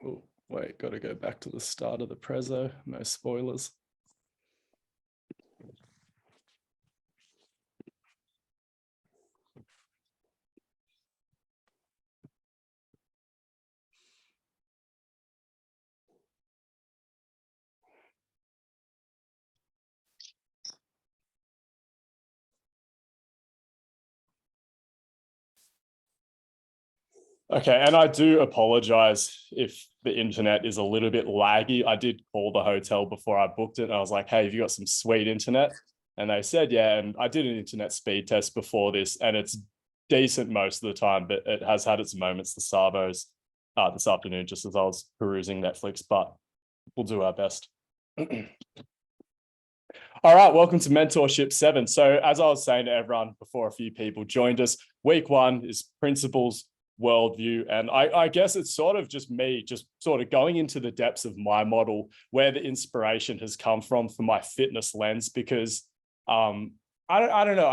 Oh, wait, got to go back to the start of the prezzo. No spoilers. Okay, and I do apologize if the internet is a little bit laggy. I did call the hotel before I booked it, and I was like, hey, have you got some sweet internet? And they said, yeah, and I did an internet speed test before this, and it's decent most of the time, but it has had its moments, the Savos, this afternoon, just as I was perusing Netflix, but we'll do our best. All right, welcome to Mentorship 7. So, as I was saying to everyone before a few people joined us, week one is principles, worldview. And I guess it's sort of just me, just sort of going into the depths of my model, where the inspiration has come from for my fitness lens, because I don't know.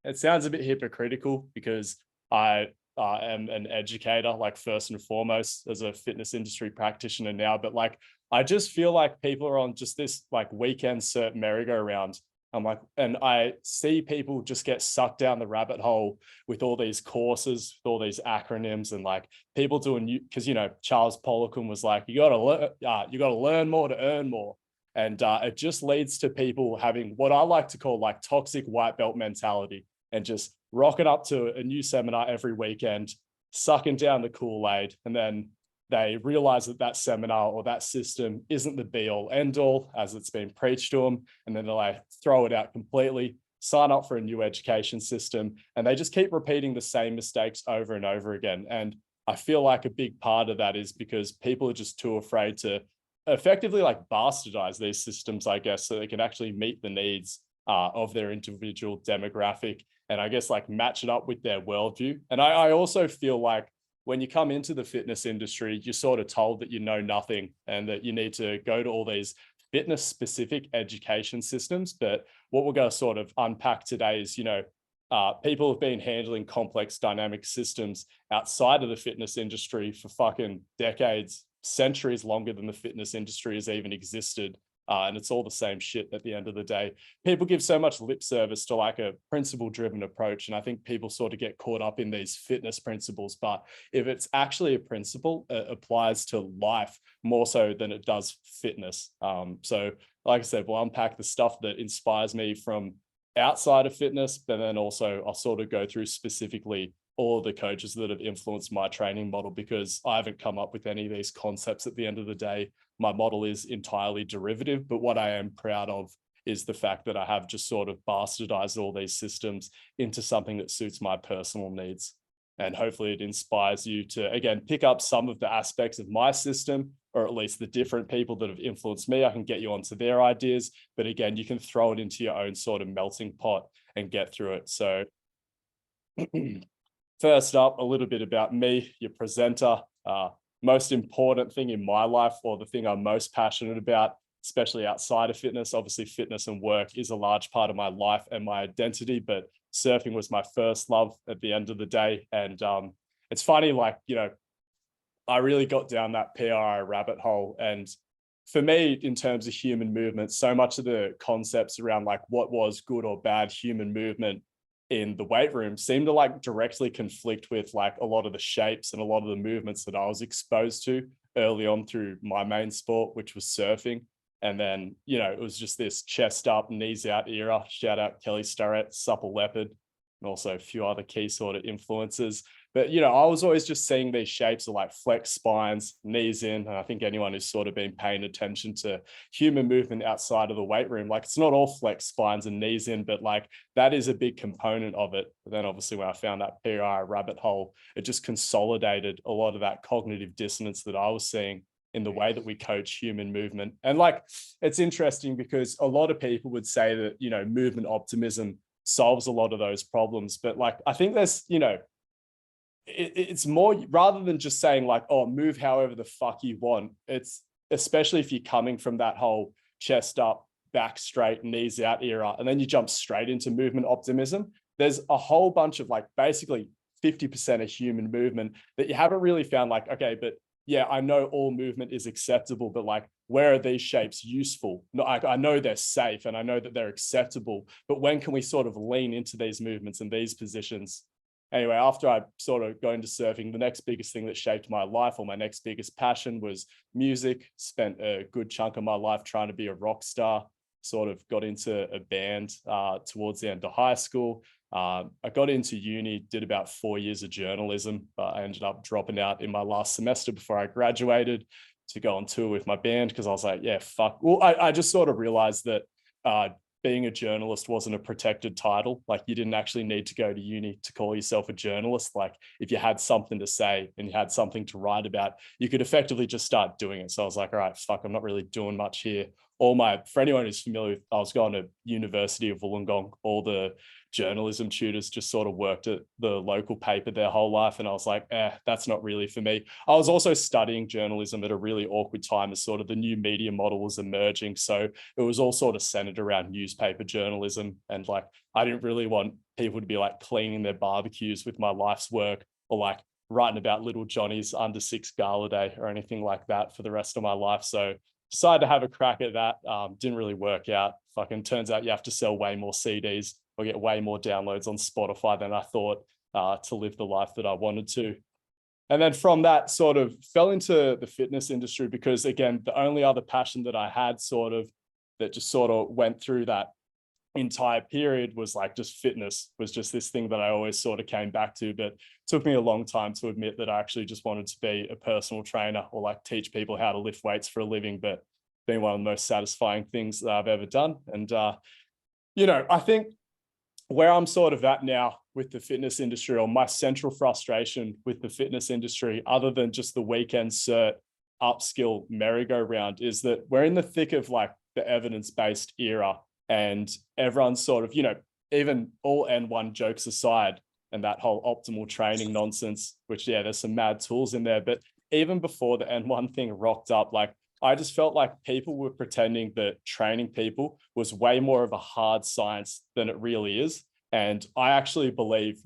It sounds a bit hypocritical because I am an educator, like first and foremost, as a fitness industry practitioner now, but like, I just feel like people are on just this like weekend cert merry-go-round. I'm like, and I see people just get sucked down the rabbit hole with all these courses, with all these acronyms, and like people doing new, because Charles Poliquin was like, you got to learn more to earn more, and it just leads to people having what I like to call like toxic white belt mentality, and just rocking up to a new seminar every weekend, sucking down the Kool-Aid, and then they realize that that seminar or that system isn't the be all end all as it's been preached to them. And then they like throw it out completely, sign up for a new education system, and they just keep repeating the same mistakes over and over again. And I feel like a big part of that is because people are just too afraid to effectively like bastardize these systems, I guess, so they can actually meet the needs of their individual demographic, and I guess like match it up with their worldview. And I also feel like when you come into the fitness industry, you're sort of told that you know nothing and that you need to go to all these fitness specific education systems. But what we're going to sort of unpack today is, people have been handling complex dynamic systems outside of the fitness industry for fucking decades, centuries longer than the fitness industry has even existed. And it's all the same shit at the end of the day. People give so much lip service to like a principle driven approach. And I think people sort of get caught up in these fitness principles. But if it's actually a principle, it applies to life more so than it does fitness. So like I said, we'll unpack the stuff that inspires me from outside of fitness, but then also I'll sort of go through specifically all of the coaches that have influenced my training model, because I haven't come up with any of these concepts at the end of the day. My model is entirely derivative, but what I am proud of is the fact that I have just sort of bastardized all these systems into something that suits my personal needs. And hopefully it inspires you to, again, pick up some of the aspects of my system, or at least the different people that have influenced me. I can get you onto their ideas, but again, you can throw it into your own sort of melting pot and get through it. So first up, a little bit about me, your presenter. Most important thing in my life, or the thing I'm most passionate about, especially outside of fitness. Obviously, fitness and work is a large part of my life and my identity, but surfing was my first love at the end of the day. And it's funny, like, I really got down that PRI rabbit hole. And for me, in terms of human movement, so much of the concepts around like what was good or bad human movement in the weight room seem to like directly conflict with like a lot of the shapes and a lot of the movements that I was exposed to early on through my main sport, which was surfing. And then, it was just this chest up, knees out era. Shout out Kelly Starrett, Supple Leopard, and also a few other key sort of influences. But, I was always just seeing these shapes of like flex spines, knees in. And I think anyone who's sort of been paying attention to human movement outside of the weight room, like it's not all flex spines and knees in, but like that is a big component of it. But then obviously when I found that PRI rabbit hole, it just consolidated a lot of that cognitive dissonance that I was seeing in the way that we coach human movement. And like, it's interesting because a lot of people would say that, movement optimism solves a lot of those problems. But like, I think there's, it's more, rather than just saying like, oh, move however the fuck you want. It's especially if you're coming from that whole chest up, back straight, knees out era, and then you jump straight into movement optimism. There's a whole bunch of like basically 50% of human movement that you haven't really found like, okay, but yeah, I know all movement is acceptable, but like, where are these shapes useful? No, I know they're safe and I know that they're acceptable, but when can we sort of lean into these movements and these positions? Anyway, after I sort of got into surfing, the next biggest thing that shaped my life, or my next biggest passion, was music. Spent a good chunk of my life trying to be a rock star. Sort of got into a band towards the end of high school. I got into uni, did about 4 years of journalism, but I ended up dropping out in my last semester before I graduated to go on tour with my band, because I was like, yeah, fuck. Well, I just sort of realized that being a journalist wasn't a protected title. Like, you didn't actually need to go to uni to call yourself a journalist. Like, if you had something to say and you had something to write about, you could effectively just start doing it. So I was like, all right, fuck, I'm not really doing much here. For anyone who's familiar with, I was going to University of Wollongong. All the journalism tutors just sort of worked at the local paper their whole life. And I was like, that's not really for me. I was also studying journalism at a really awkward time as sort of the new media model was emerging. So it was all sort of centered around newspaper journalism. And like, I didn't really want people to be like cleaning their barbecues with my life's work, or like writing about little Johnny's under 6 gala day or anything like that for the rest of my life. So decided to have a crack at that. Didn't really work out. Fucking turns out you have to sell way more CDs or get way more downloads on Spotify than I thought to live the life that I wanted to. And then from that, sort of fell into the fitness industry, because again, the only other passion that I had sort of that just sort of went through that entire period was like just fitness, was just this thing that I always sort of came back to. But it took me a long time to admit that I actually just wanted to be a personal trainer, or like teach people how to lift weights for a living. But being one of the most satisfying things that I've ever done. And I think where I'm sort of at now with the fitness industry, or my central frustration with the fitness industry, other than just the weekend cert upskill merry-go-round, is that we're in the thick of like the evidence-based era. And everyone's sort of, even all N1 jokes aside, and that whole optimal training nonsense, which, yeah, there's some mad tools in there. But even before the N1 thing rocked up, like, I just felt like people were pretending that training people was way more of a hard science than it really is. And I actually believe,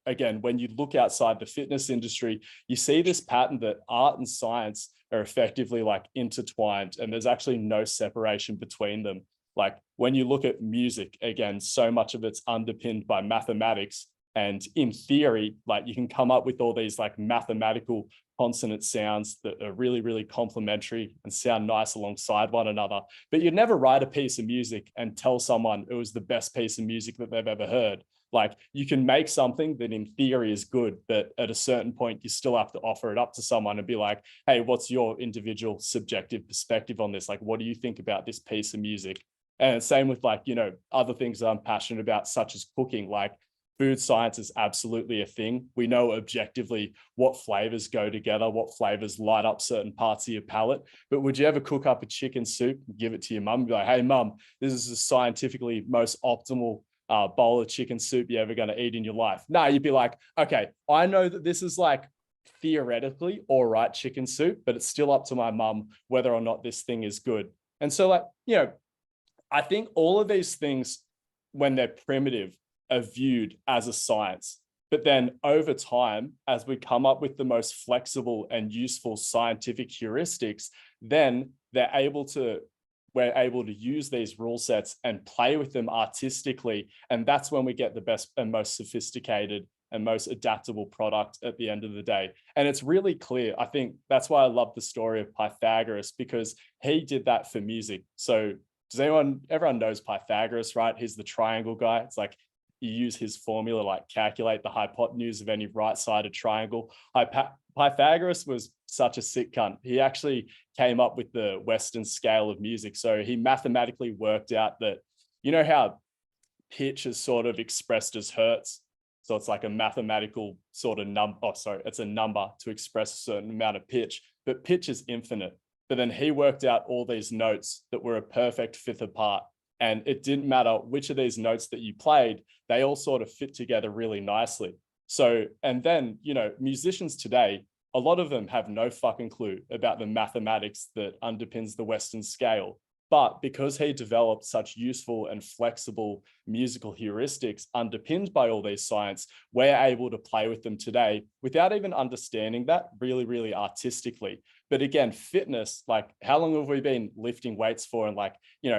again, when you look outside the fitness industry, you see this pattern that art and science are effectively like intertwined, and there's actually no separation between them. Like, when you look at music, again, so much of it's underpinned by mathematics. And in theory, like, you can come up with all these like mathematical consonant sounds that are really, really complementary and sound nice alongside one another. But you'd never write a piece of music and tell someone it was the best piece of music that they've ever heard. Like, you can make something that in theory is good, but at a certain point, you still have to offer it up to someone and be like, hey, what's your individual subjective perspective on this? Like, what do you think about this piece of music? And same with like, other things that I'm passionate about, such as cooking. Like, food science is absolutely a thing. We know objectively what flavors go together, what flavors light up certain parts of your palate. But would you ever cook up a chicken soup, give it to your mum, be like, hey, mum, this is the scientifically most optimal bowl of chicken soup you're ever going to eat in your life? No, you'd be like, okay, I know that this is like theoretically all right chicken soup, but it's still up to my mum whether or not this thing is good. And so, like, I think all of these things, when they're primitive, are viewed as a science. But then over time, as we come up with the most flexible and useful scientific heuristics, then we're able to use these rule sets and play with them artistically. And that's when we get the best and most sophisticated and most adaptable product at the end of the day. And it's really clear. I think that's why I love the story of Pythagoras, because he did that for music. So everyone knows Pythagoras, right? He's the triangle guy. It's like, you use his formula, like calculate the hypotenuse of any right-sided triangle. Pythagoras was such a sick cunt. He actually came up with the Western scale of music. So he mathematically worked out that, how pitch is sort of expressed as hertz. So it's like a mathematical sort of number. Oh, sorry, it's a number to express a certain amount of pitch, but pitch is infinite. But then he worked out all these notes that were a perfect fifth apart. And it didn't matter which of these notes that you played, they all sort of fit together really nicely. So, and then, musicians today, a lot of them have no fucking clue about the mathematics that underpins the Western scale. But because he developed such useful and flexible musical heuristics underpinned by all these science, we're able to play with them today without even understanding that really, really artistically. But again, fitness, like how long have we been lifting weights for? And like,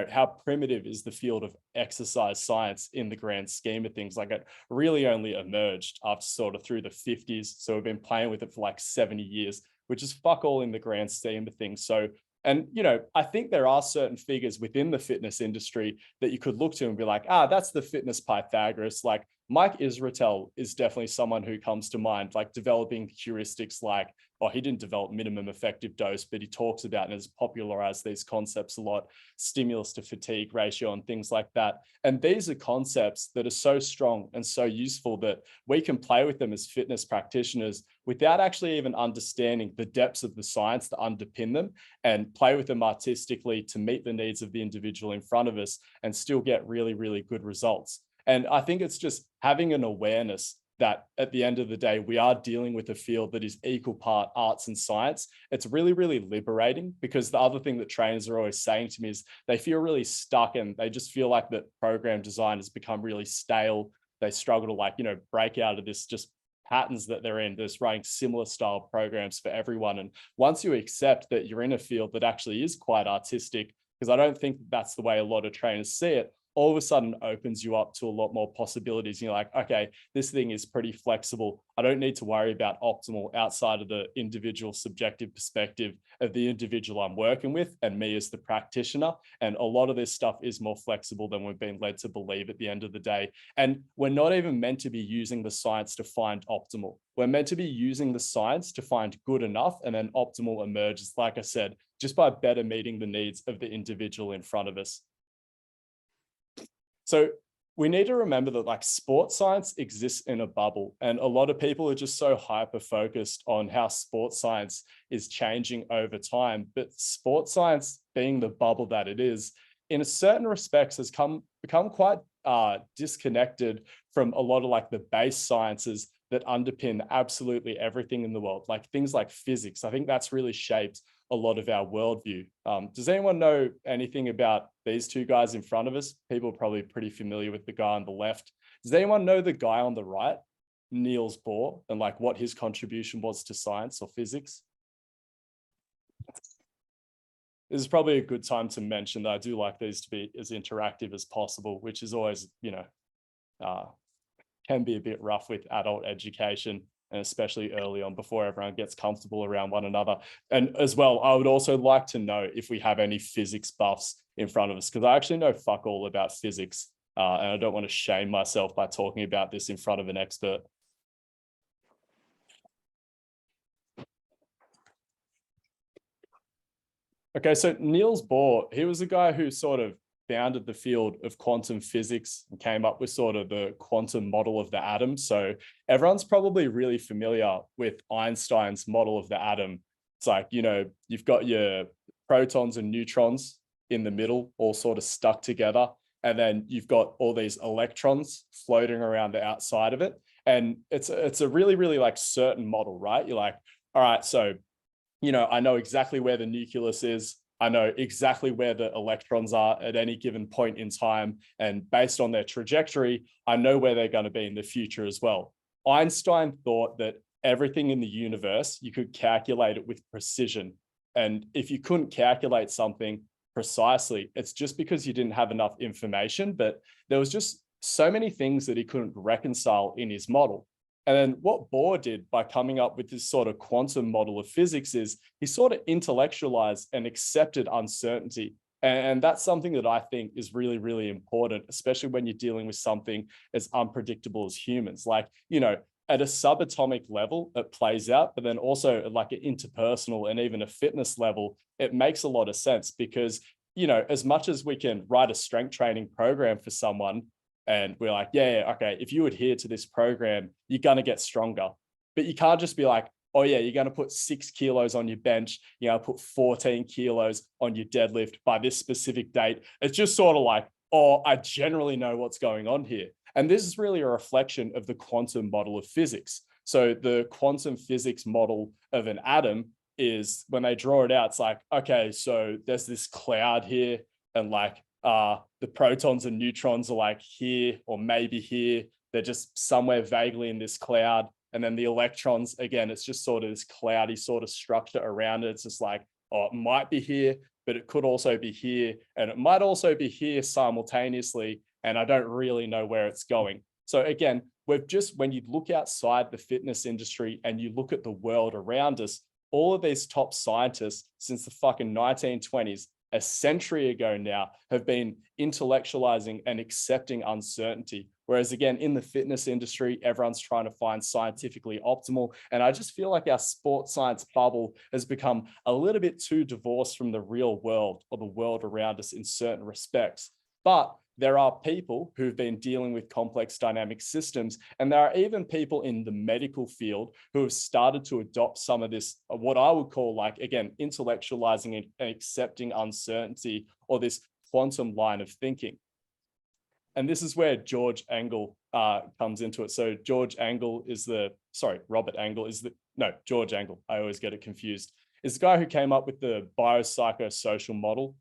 how primitive is the field of exercise science in the grand scheme of things? Like it really only emerged after sort of through the 50s. So we've been playing with it for like 70 years, which is fuck all in the grand scheme of things. So, and, I think there are certain figures within the fitness industry that you could look to and be like, that's the fitness Pythagoras. Like Mike Israetel is definitely someone who comes to mind, like developing heuristics like, he didn't develop minimum effective dose, but he talks about and has popularized these concepts a lot, stimulus to fatigue ratio and things like that. And these are concepts that are so strong and so useful that we can play with them as fitness practitioners without actually even understanding the depths of the science that underpin them, and play with them artistically to meet the needs of the individual in front of us and still get really, really good results. And I think it's just having an awareness that at the end of the day, we are dealing with a field that is equal part arts and science. It's really, really liberating, because the other thing that trainers are always saying to me is they feel really stuck and they just feel like that program design has become really stale. They struggle to break out of this just patterns that they're in, just writing similar style programs for everyone. And once you accept that you're in a field that actually is quite artistic, because I don't think that's the way a lot of trainers see it, all of a sudden opens you up to a lot more possibilities. You're like, okay, this thing is pretty flexible. I don't need to worry about optimal outside of the individual subjective perspective of the individual I'm working with and me as the practitioner. And a lot of this stuff is more flexible than we've been led to believe at the end of the day. And we're not even meant to be using the science to find optimal. We're meant to be using the science to find good enough, and then optimal emerges, like I said, just by better meeting the needs of the individual in front of us. So we need to remember that like sports science exists in a bubble, and a lot of people are just so hyper focused on how sports science is changing over time. But sports science, being the bubble that it is, in a certain respects has become quite disconnected from a lot of like the base sciences that underpin absolutely everything in the world, like things like physics. I think that's really shaped a lot of our worldview. Does anyone know anything about these two guys in front of us? People are probably pretty familiar with the guy on the left. Does anyone know the guy on the right, Niels Bohr, and like what his contribution was to science or physics? This is probably a good time to mention that I do like these to be as interactive as possible, which is always, can be a bit rough with adult education, and especially early on before everyone gets comfortable around one another. And as well, I would also like to know if we have any physics buffs in front of us, because I actually know fuck all about physics, and I don't want to shame myself by talking about this in front of an expert. Okay, so Niels Bohr, he was a guy who sort of founded the field of quantum physics and came up with sort of the quantum model of the atom. So everyone's probably really familiar with Einstein's model of the atom. It's like, you've got your protons and neutrons in the middle, all sort of stuck together. And then you've got all these electrons floating around the outside of it. And it's a really, really like certain model, right? You're like, all right, so, I know exactly where the nucleus is. I know exactly where the electrons are at any given point in time. And based on their trajectory, I know where they're going to be in the future as well. Einstein thought that everything in the universe, you could calculate it with precision. And if you couldn't calculate something precisely, it's just because you didn't have enough information. But there was just so many things that he couldn't reconcile in his model. And then what Bohr did by coming up with this sort of quantum model of physics is he sort of intellectualized and accepted uncertainty. And that's something that I think is really, really important, especially when you're dealing with something as unpredictable as humans. Like, at a subatomic level, it plays out, but then also at like an interpersonal and even a fitness level, it makes a lot of sense because, as much as we can write a strength training program for someone, and we're like, yeah, okay, if you adhere to this program, you're going to get stronger. But you can't just be like, oh yeah, you're going to put 6 kilos on your bench, put 14 kilos on your deadlift by this specific date. It's just sort of like, oh, I generally know what's going on here. And this is really a reflection of the quantum model of physics. So the quantum physics model of an atom is when they draw it out, it's like, okay, so there's this cloud here. and like the protons and neutrons are like here or maybe here. They're just somewhere vaguely in this cloud. And then the electrons, again, it's just sort of this cloudy sort of structure around it. It's just like, oh, it might be here, but it could also be here. And it might also be here simultaneously. And I don't really know where it's going. So again, when you look outside the fitness industry and you look at the world around us, all of these top scientists since the fucking 1920s, a century ago now, have been intellectualizing and accepting uncertainty. Whereas again, in the fitness industry, everyone's trying to find scientifically optimal. And I just feel like our sports science bubble has become a little bit too divorced from the real world or the world around us in certain respects. But there are people who've been dealing with complex dynamic systems, and there are even people in the medical field who have started to adopt some of this, what I would call, like, again, intellectualizing and accepting uncertainty, or this quantum line of thinking. And this is where George Engel comes into it. So Robert Engel is George Engel. I always get it confused. Is the guy who came up with the biopsychosocial model.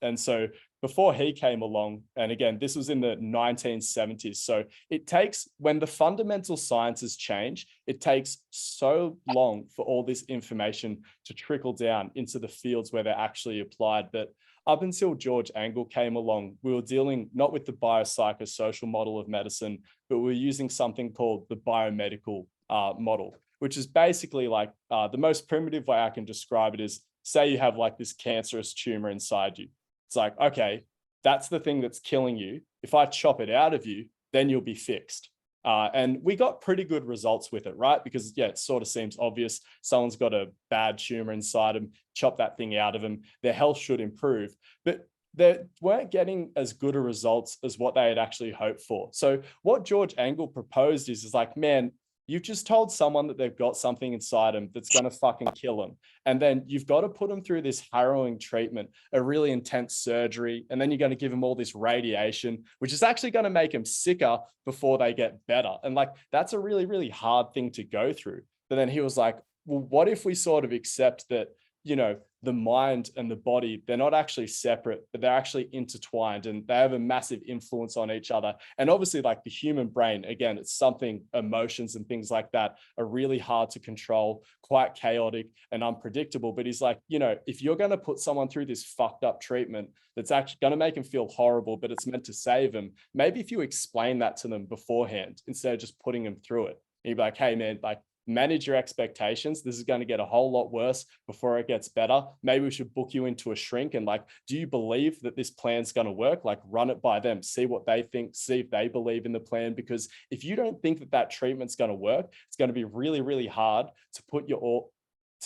And so before he came along, and again, this was in the 1970s. So it takes, when the fundamental sciences change, it takes so long for all this information to trickle down into the fields where they're actually applied. But up until George Engel came along, we were dealing not with the biopsychosocial model of medicine, but we were using something called the biomedical model, which is basically like the most primitive way I can describe it is, say you have like this cancerous tumor inside you. It's like, okay, that's the thing that's killing you. If I chop it out of you, then you'll be fixed. And we got pretty good results with it, right? Because yeah, it sort of seems obvious. Someone's got a bad tumor inside them, chop that thing out of them, their health should improve. But they weren't getting as good a results as what they had actually hoped for. So what George Engel proposed is like, man, you've just told someone that they've got something inside them that's going to fucking kill them. And then you've got to put them through this harrowing treatment, a really intense surgery. And then you're going to give them all this radiation, which is actually going to make them sicker before they get better. And like, that's a really, really hard thing to go through. But then he was like, well, what if we sort of accept that, you know, the mind and the body, they're not actually separate, but they're actually intertwined and they have a massive influence on each other. And obviously, like the human brain, again, it's something, emotions and things like that are really hard to control, quite chaotic and unpredictable. But he's like, you know, if you're going to put someone through this fucked up treatment that's actually going to make them feel horrible, but it's meant to save them, maybe if you explain that to them beforehand, instead of just putting them through it, and you'd be like, hey man, like, manage your expectations. This is going to get a whole lot worse before it gets better. Maybe we should book you into a shrink and like, do you believe that this plan's going to work? Like, run it by them, see what they think, see if they believe in the plan. Because if you don't think that that treatment's going to work, it's going to be really, really hard to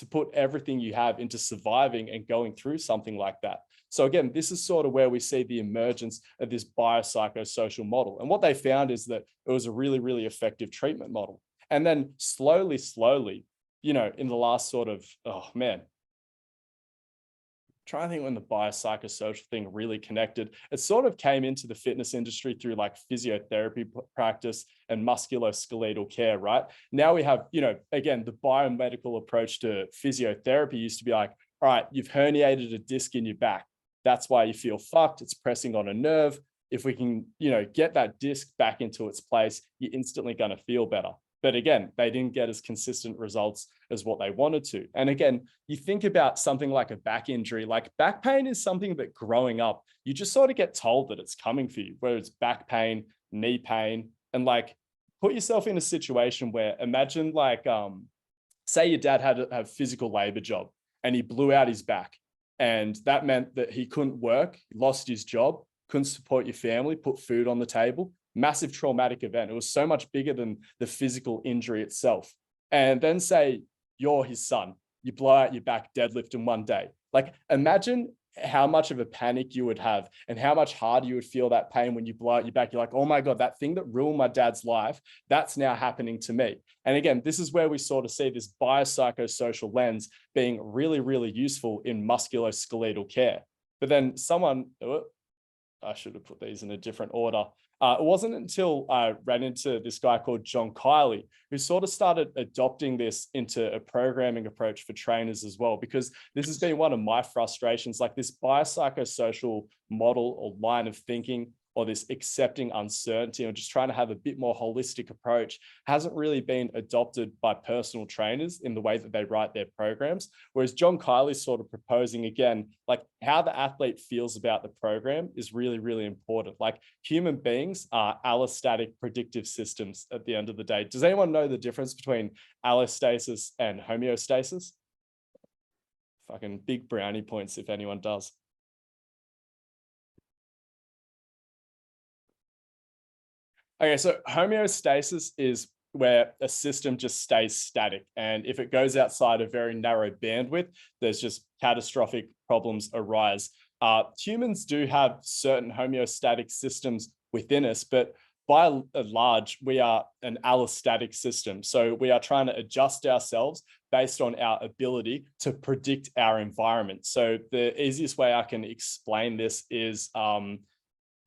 put everything you have into surviving and going through something like that. So again, this is sort of where we see the emergence of this biopsychosocial model. And what they found is that it was a really, really effective treatment model. And then slowly, you know, in the last sort of, trying to think when the biopsychosocial thing really connected, it sort of came into the fitness industry through like physiotherapy practice and musculoskeletal care, right? Now we have, you know, again, the biomedical approach to physiotherapy used to be like, all right, you've herniated a disc in your back. That's why you feel fucked. It's pressing on a nerve. If we can, you know, get that disc back into its place, you're instantly going to feel better. But again, they didn't get as consistent results as what they wanted to. And again, you think about something like a back injury, like back pain is something that growing up, you just sort of get told that it's coming for you, whether it's back pain, knee pain, and like put yourself in a situation where imagine like, say your dad had a physical labor job and he blew out his back. And that meant that he couldn't work, lost his job, couldn't support your family, put food on the table. Massive traumatic event. It was so much bigger than the physical injury itself. And then say you're his son, you blow out your back deadlifting one day. Like imagine how much of a panic you would have and how much harder you would feel that pain when you blow out your back. You're like, oh my God, that thing that ruined my dad's life, that's now happening to me. And again, this is where we sort of see this biopsychosocial lens being really, really useful in musculoskeletal care. But then I should have put these in a different order. It wasn't until I ran into this guy called John Kiley, who sort of started adopting this into a programming approach for trainers as well, because this has been one of my frustrations, like this biopsychosocial model or line of thinking, or this accepting uncertainty, or just trying to have a bit more holistic approach, hasn't really been adopted by personal trainers in the way that they write their programs. Whereas John Kiley's sort of proposing, again, like how the athlete feels about the program is really, really important. Like human beings are allostatic predictive systems at the end of the day. Does anyone know the difference between allostasis and homeostasis? Fucking big brownie points if anyone does. Okay, so homeostasis is where a system just stays static. And if it goes outside a very narrow bandwidth, there's just catastrophic problems arise. Humans do have certain homeostatic systems within us, but by and large, we are an allostatic system. So we are trying to adjust ourselves based on our ability to predict our environment. So the easiest way I can explain this is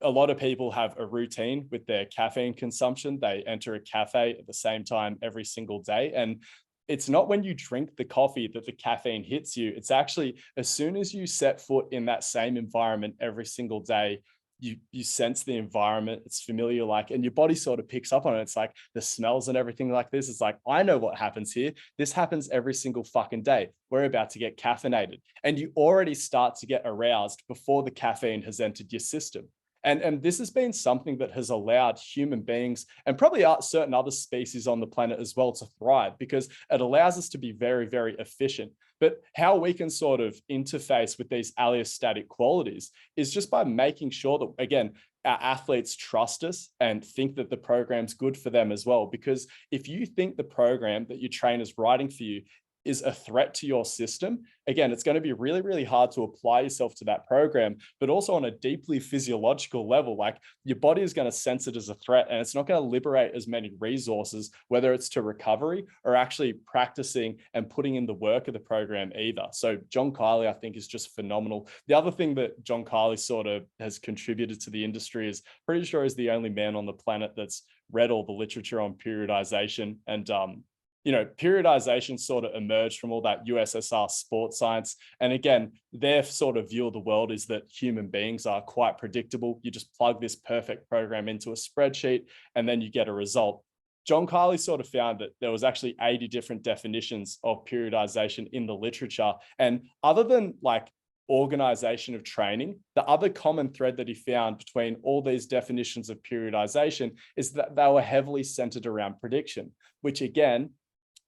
a lot of people have a routine with their caffeine consumption. They enter a cafe at the same time every single day. And it's not when you drink the coffee that the caffeine hits you. It's actually as soon as you set foot in that same environment every single day, you sense the environment, it's familiar, like, and your body sort of picks up on it. It's like the smells and everything like this. It's like, I know what happens here. This happens every single fucking day. We're about to get caffeinated. And you already start to get aroused before the caffeine has entered your system. And this has been something that has allowed human beings and probably certain other species on the planet as well to thrive, because it allows us to be very, very efficient. But how we can sort of interface with these allostatic qualities is just by making sure that, again, our athletes trust us and think that the program's good for them as well. Because if you think the program that your trainer's writing for you is a threat to your system, again, it's going to be really, really hard to apply yourself to that program, but also on a deeply physiological level, like your body is going to sense it as a threat, and it's not going to liberate as many resources, whether it's to recovery or actually practicing and putting in the work of the program either. So John Kiley, I think, is just phenomenal. The other thing that John Kiley sort of has contributed to the industry is, pretty sure he's the only man on the planet that's read all the literature on periodization. And periodization sort of emerged from all that USSR sports science. And again, their sort of view of the world is that human beings are quite predictable. You just plug this perfect program into a spreadsheet and then you get a result. John Kiley sort of found that there was actually 80 different definitions of periodization in the literature. And other than like organization of training, the other common thread that he found between all these definitions of periodization is that they were heavily centered around prediction, which again,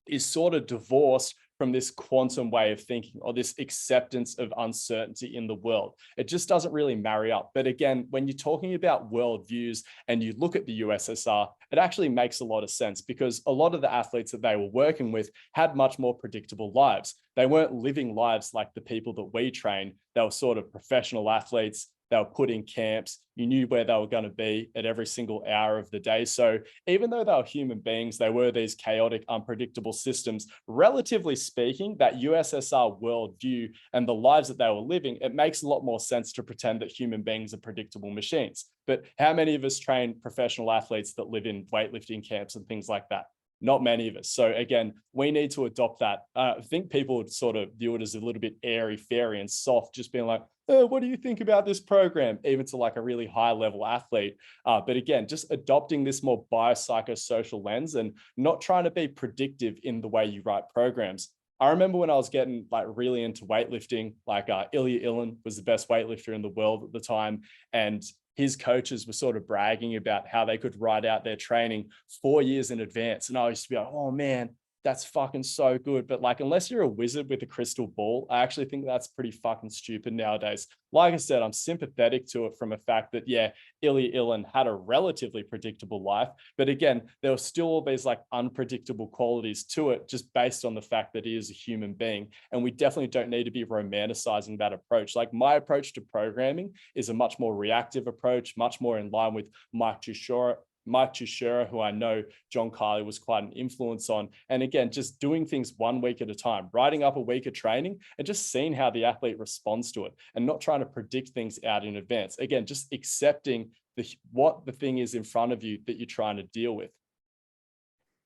is sort of divorced from this quantum way of thinking, or this acceptance of uncertainty in the world. It just doesn't really marry up. But again, when you're talking about worldviews and you look at the USSR, it actually makes a lot of sense, because a lot of the athletes that they were working with had much more predictable lives. They weren't living lives like the people that we train. They were sort of professional athletes. They were put in camps. You knew where they were going to be at every single hour of the day. So even though they were human beings, they were these chaotic, unpredictable systems. Relatively speaking, that USSR worldview and the lives that they were living, it makes a lot more sense to pretend that human beings are predictable machines. But how many of us train professional athletes that live in weightlifting camps and things like that? Not many of us. So again, we need to adopt that. I think people would sort of view it as a little bit airy fairy and soft, just being like, oh, what do you think about this program? Even to like a really high level athlete. But again, just adopting this more biopsychosocial lens and not trying to be predictive in the way you write programs. I remember when I was getting like really into weightlifting, like Ilya Ilin was the best weightlifter in the world at the time. And his coaches were sort of bragging about how they could write out their training 4 years in advance. And I used to be like, oh man, that's fucking so good. But like, unless you're a wizard with a crystal ball, I actually think that's pretty fucking stupid nowadays. Like I said, I'm sympathetic to it from a fact that, yeah, Ilya Ilin had a relatively predictable life. But again, there were still all these like unpredictable qualities to it, just based on the fact that he is a human being. And we definitely don't need to be romanticizing that approach. Like my approach to programming is a much more reactive approach, much more in line with Mike Tuchscherer, who I know John Kiley was quite an influence on. And again, just doing things 1 week at a time, writing up a week of training and just seeing how the athlete responds to it, and not trying to predict things out in advance. Again, just accepting what the thing is in front of you that you're trying to deal with.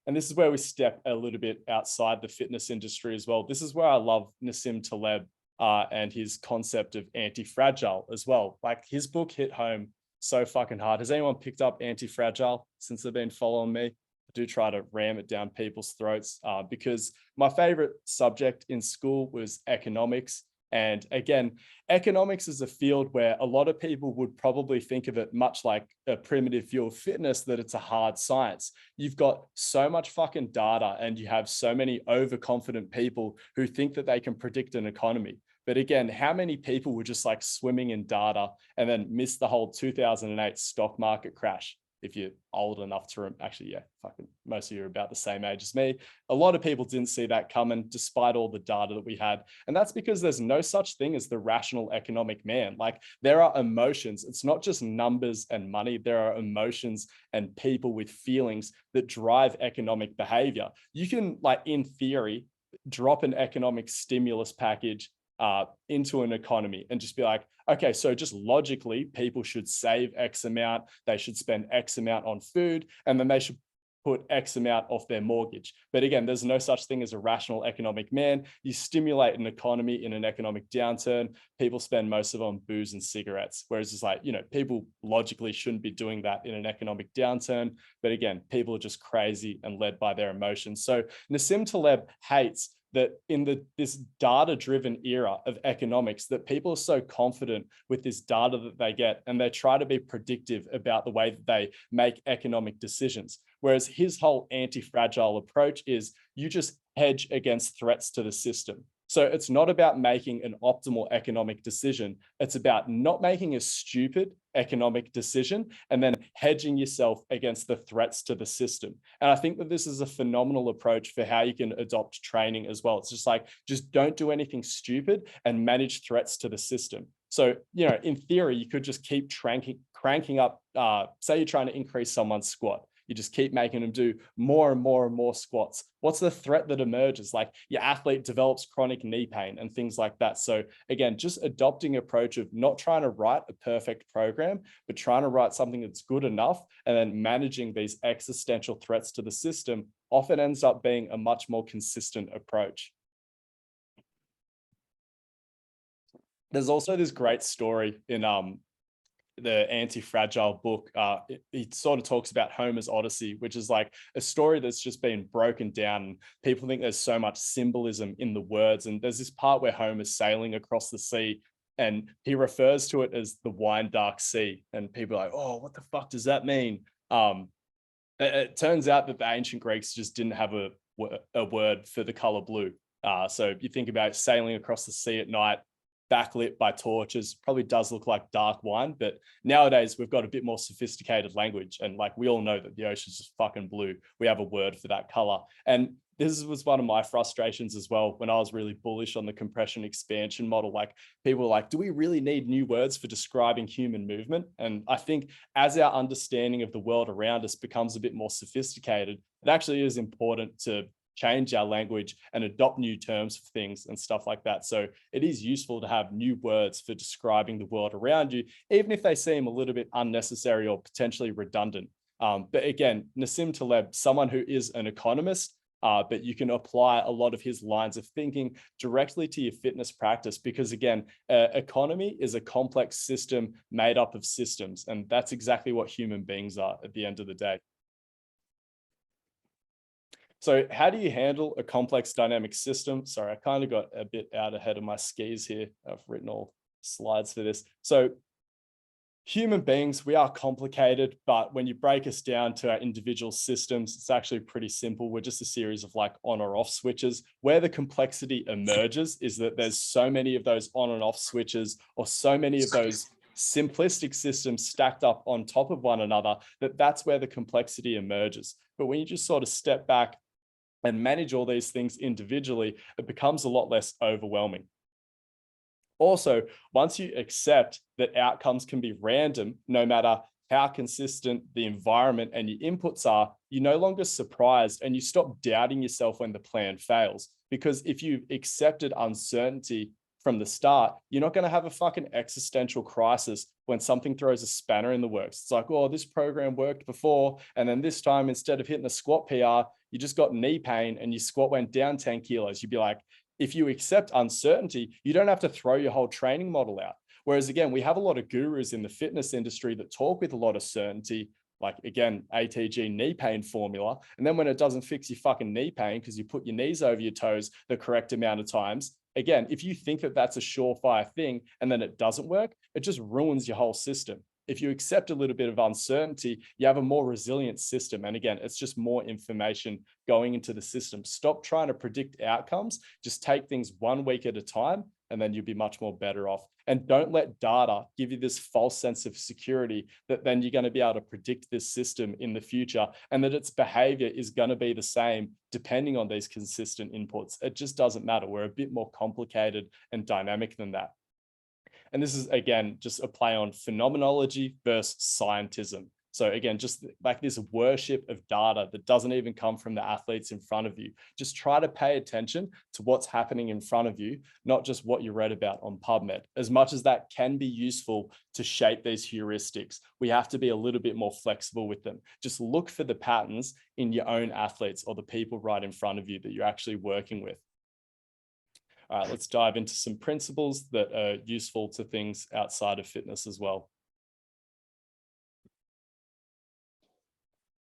And this is where we step a little bit outside the fitness industry as well. This is where I love Nassim Taleb and his concept of anti-fragile as well. Like his book hit home so fucking hard. Has anyone picked up Anti-Fragile since they've been following me? I do try to ram it down people's throats because my favorite subject in school was economics. And again, economics is a field where a lot of people would probably think of it much like a primitive view of fitness, that it's a hard science. You've got so much fucking data and you have so many overconfident people who think that they can predict an economy. But again, how many people were just like swimming in data and then missed the whole 2008 stock market crash? If you're old enough to actually, yeah, fucking most of you are about the same age as me. A lot of people didn't see that coming despite all the data that we had. And that's because there's no such thing as the rational economic man. Like there are emotions. It's not just numbers and money. There are emotions and people with feelings that drive economic behavior. You can, like, in theory, drop an economic stimulus package into an economy and just be like, okay, so just logically, people should save X amount, they should spend X amount on food, and then they should put X amount off their mortgage. But again, there's no such thing as a rational economic man. You stimulate an economy in an economic downturn, people spend most of it on booze and cigarettes. Whereas it's like, people logically shouldn't be doing that in an economic downturn. But again, people are just crazy and led by their emotions. So Nassim Taleb hates that in this data-driven era of economics, that people are so confident with this data that they get, and they try to be predictive about the way that they make economic decisions. Whereas his whole anti-fragile approach is you just hedge against threats to the system. So it's not about making an optimal economic decision. It's about not making a stupid economic decision and then hedging yourself against the threats to the system. And I think that this is a phenomenal approach for how you can adopt training as well. It's just like, just don't do anything stupid and manage threats to the system. So, in theory, you could just keep cranking up, say you're trying to increase someone's squat. You just keep making them do more and more and more squats. What's the threat that emerges? Like your athlete develops chronic knee pain and things like that. So again, just adopting an approach of not trying to write a perfect program, but trying to write something that's good enough, and then managing these existential threats to the system often ends up being a much more consistent approach. There's also this great story in the Anti-Fragile book. He sort of talks about Homer's Odyssey, which is like a story that's just been broken down. And people think there's so much symbolism in the words. And there's this part where Homer's sailing across the sea and he refers to it as the wine dark sea. And people are like, oh, what the fuck does that mean? It turns out that the ancient Greeks just didn't have a word for the color blue. So you think about sailing across the sea at night, backlit by torches, probably does look like dark wine, but nowadays we've got a bit more sophisticated language, and like we all know that the ocean's just fucking blue. We have a word for that color. And this was one of my frustrations as well when I was really bullish on the compression expansion model. Like people were like, do we really need new words for describing human movement? And I think as our understanding of the world around us becomes a bit more sophisticated, it actually is important to change our language and adopt new terms for things and stuff like that. So it is useful to have new words for describing the world around you, even if they seem a little bit unnecessary or potentially redundant. But again, Nassim Taleb, someone who is an economist, but you can apply a lot of his lines of thinking directly to your fitness practice, because again, economy is a complex system made up of systems. And that's exactly what human beings are at the end of the day. So how do you handle a complex dynamic system? Sorry, I kind of got a bit out ahead of my skis here. I've written all slides for this. So human beings, we are complicated, but when you break us down to our individual systems, it's actually pretty simple. We're just a series of like on or off switches. Where the complexity emerges is that there's so many of those on and off switches, or so many of those simplistic systems stacked up on top of one another, that's where the complexity emerges. But when you just sort of step back and manage all these things individually, it becomes a lot less overwhelming. Also, once you accept that outcomes can be random, no matter how consistent the environment and your inputs are, you're no longer surprised and you stop doubting yourself when the plan fails. Because if you've accepted uncertainty from the start, you're not going to have a fucking existential crisis when something throws a spanner in the works. It's like, oh, this program worked before, and then this time, instead of hitting a squat PR, you just got knee pain and your squat went down 10 kilos. You'd be like, if you accept uncertainty, you don't have to throw your whole training model out. Whereas again, we have a lot of gurus in the fitness industry that talk with a lot of certainty, like again, ATG knee pain formula. And then when it doesn't fix your fucking knee pain because you put your knees over your toes the correct amount of times, again, if you think that that's a surefire thing and then it doesn't work, it just ruins your whole system. If you accept a little bit of uncertainty, you have a more resilient system. And again, it's just more information going into the system. Stop trying to predict outcomes. Just take things 1 week at a time, and then you'll be much more better off. And don't let data give you this false sense of security that then you're going to be able to predict this system in the future and that its behavior is going to be the same depending on these consistent inputs. It just doesn't matter. We're a bit more complicated and dynamic than that. And this is, again, just a play on phenomenology versus scientism. So again, just like this worship of data that doesn't even come from the athletes in front of you. Just try to pay attention to what's happening in front of you, not just what you read about on PubMed. As much as that can be useful to shape these heuristics, we have to be a little bit more flexible with them. Just look for the patterns in your own athletes or the people right in front of you that you're actually working with. All right, let's dive into some principles that are useful to things outside of fitness as well.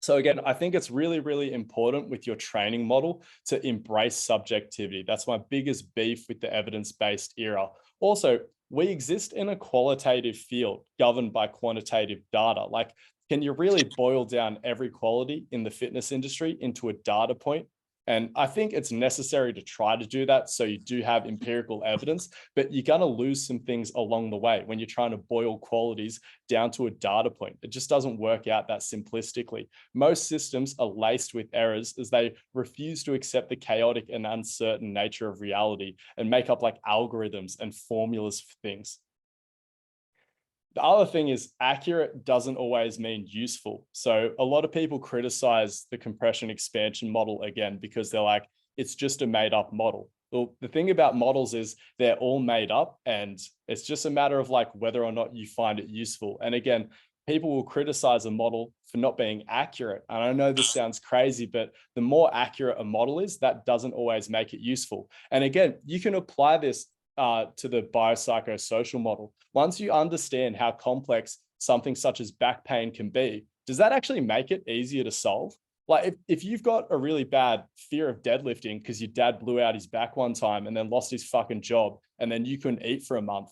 So again, I think it's really, really important with your training model to embrace subjectivity. That's my biggest beef with the evidence-based era. Also, we exist in a qualitative field governed by quantitative data. Like, can you really boil down every quality in the fitness industry into a data point? And I think it's necessary to try to do that so you do have empirical evidence, but you're going to lose some things along the way when you're trying to boil qualities down to a data point. It just doesn't work out that simplistically. Most systems are laced with errors as they refuse to accept the chaotic and uncertain nature of reality and make up like algorithms and formulas for things. The other thing is accurate doesn't always mean useful. So a lot of people criticize the compression expansion model again, because they're like, it's just a made up model. Well, the thing about models is they're all made up and it's just a matter of like whether or not you find it useful. And again, people will criticize a model for not being accurate. And I know this sounds crazy, but the more accurate a model is, that doesn't always make it useful. And again, you can apply this to the biopsychosocial model. Once you understand how complex something such as back pain can be, does that actually make it easier to solve? Like if you've got a really bad fear of deadlifting because your dad blew out his back one time and then lost his fucking job and then you couldn't eat for a month.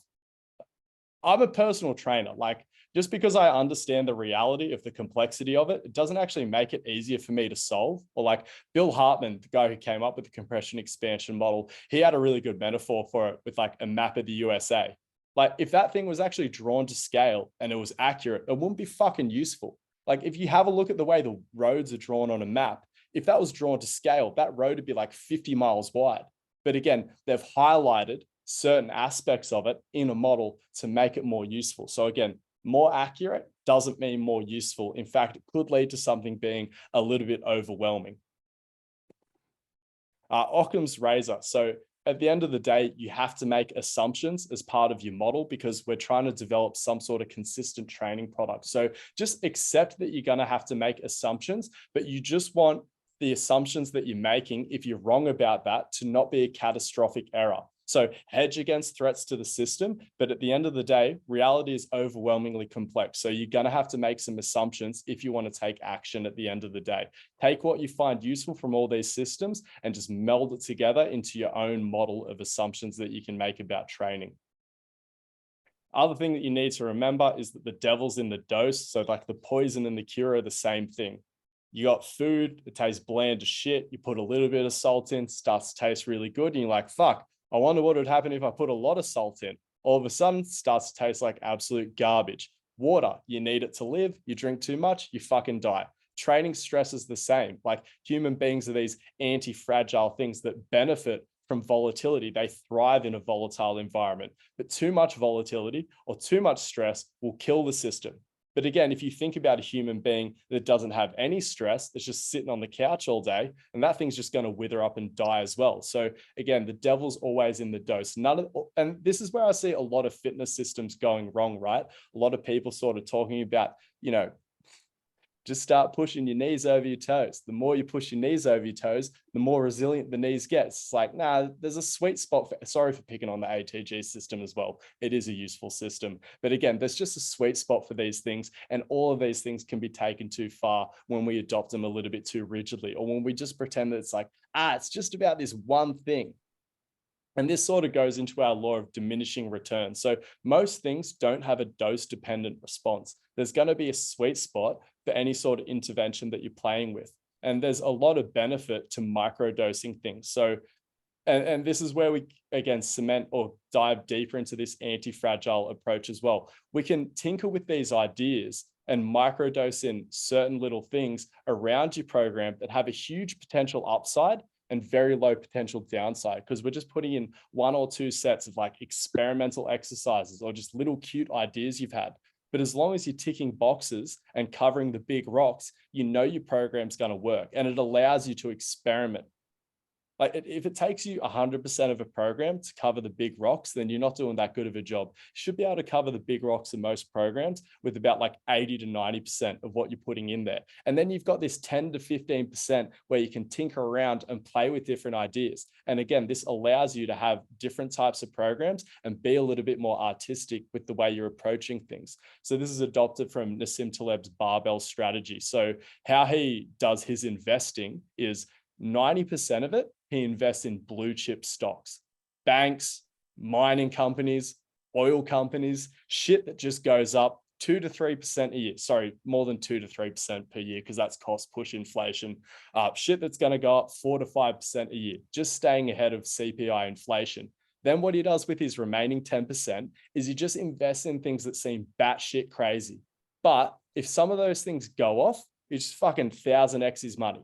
I'm a personal trainer. Like, just because I understand the reality of the complexity of it, it doesn't actually make it easier for me to solve. Or like Bill Hartman, the guy who came up with the compression expansion model, he had a really good metaphor for it with like a map of the USA. Like if that thing was actually drawn to scale and it was accurate, it wouldn't be fucking useful. Like if you have a look at the way the roads are drawn on a map, if that was drawn to scale, that road would be like 50 miles wide. But again, they've highlighted certain aspects of it in a model to make it more useful. So again, more accurate doesn't mean more useful. In fact, it could lead to something being a little bit overwhelming. Occam's razor. So at the end of the day, you have to make assumptions as part of your model because we're trying to develop some sort of consistent training product. So just accept that you're going to have to make assumptions, but you just want the assumptions that you're making, if you're wrong about that, to not be a catastrophic error. So hedge against threats to the system, but at the end of the day, reality is overwhelmingly complex. So you're going to have to make some assumptions if you want to take action at the end of the day. Take what you find useful from all these systems and just meld it together into your own model of assumptions that you can make about training. Other thing that you need to remember is that the devil's in the dose. So like the poison and the cure are the same thing. You got food, it tastes bland as shit. You put a little bit of salt in, starts to taste really good. And you're like, fuck, I wonder what would happen if I put a lot of salt in. All of a sudden, it starts to taste like absolute garbage. Water, you need it to live. You drink too much, you fucking die. Training stress is the same. Like human beings are these anti-fragile things that benefit from volatility. They thrive in a volatile environment, but too much volatility or too much stress will kill the system. But again, if you think about a human being that doesn't have any stress, that's just sitting on the couch all day, and that thing's just going to wither up and die as well. So again, the devil's always in the dose. And this is where I see a lot of fitness systems going wrong, right? A lot of people sort of talking about, just start pushing your knees over your toes. The more you push your knees over your toes, the more resilient the knees gets. It's like, nah, there's a sweet spot for, sorry for picking on the ATG system as well. It is a useful system. But again, there's just a sweet spot for these things. And all of these things can be taken too far when we adopt them a little bit too rigidly, or when we just pretend that it's like, it's just about this one thing. And this sort of goes into our law of diminishing returns. So most things don't have a dose dependent response. There's going to be a sweet spot for any sort of intervention that you're playing with. And there's a lot of benefit to microdosing things. So, and this is where we, again, cement or dive deeper into this anti-fragile approach as well. We can tinker with these ideas and microdose in certain little things around your program that have a huge potential upside and very low potential downside, because we're just putting in 1 or 2 sets of like experimental exercises or just little cute ideas you've had. But as long as you're ticking boxes and covering the big rocks, your program's going to work, and it allows you to experiment. Like if it takes you 100% of a program to cover the big rocks, then you're not doing that good of a job. You should be able to cover the big rocks in most programs with about like 80 to 90% of what you're putting in there. And then you've got this 10 to 15% where you can tinker around and play with different ideas. And again, this allows you to have different types of programs and be a little bit more artistic with the way you're approaching things. So this is adopted from Nassim Taleb's barbell strategy. So how he does his investing is 90% of it, he invests in blue chip stocks, banks, mining companies, oil companies, shit that just goes up 2 to 3% a year. Sorry, more than 2 to 3% per year, because that's cost push inflation. Shit that's going to go up 4 to 5% a year, just staying ahead of CPI inflation. Then what he does with his remaining 10% is he just invests in things that seem batshit crazy. But if some of those things go off, he just fucking 1000x his money.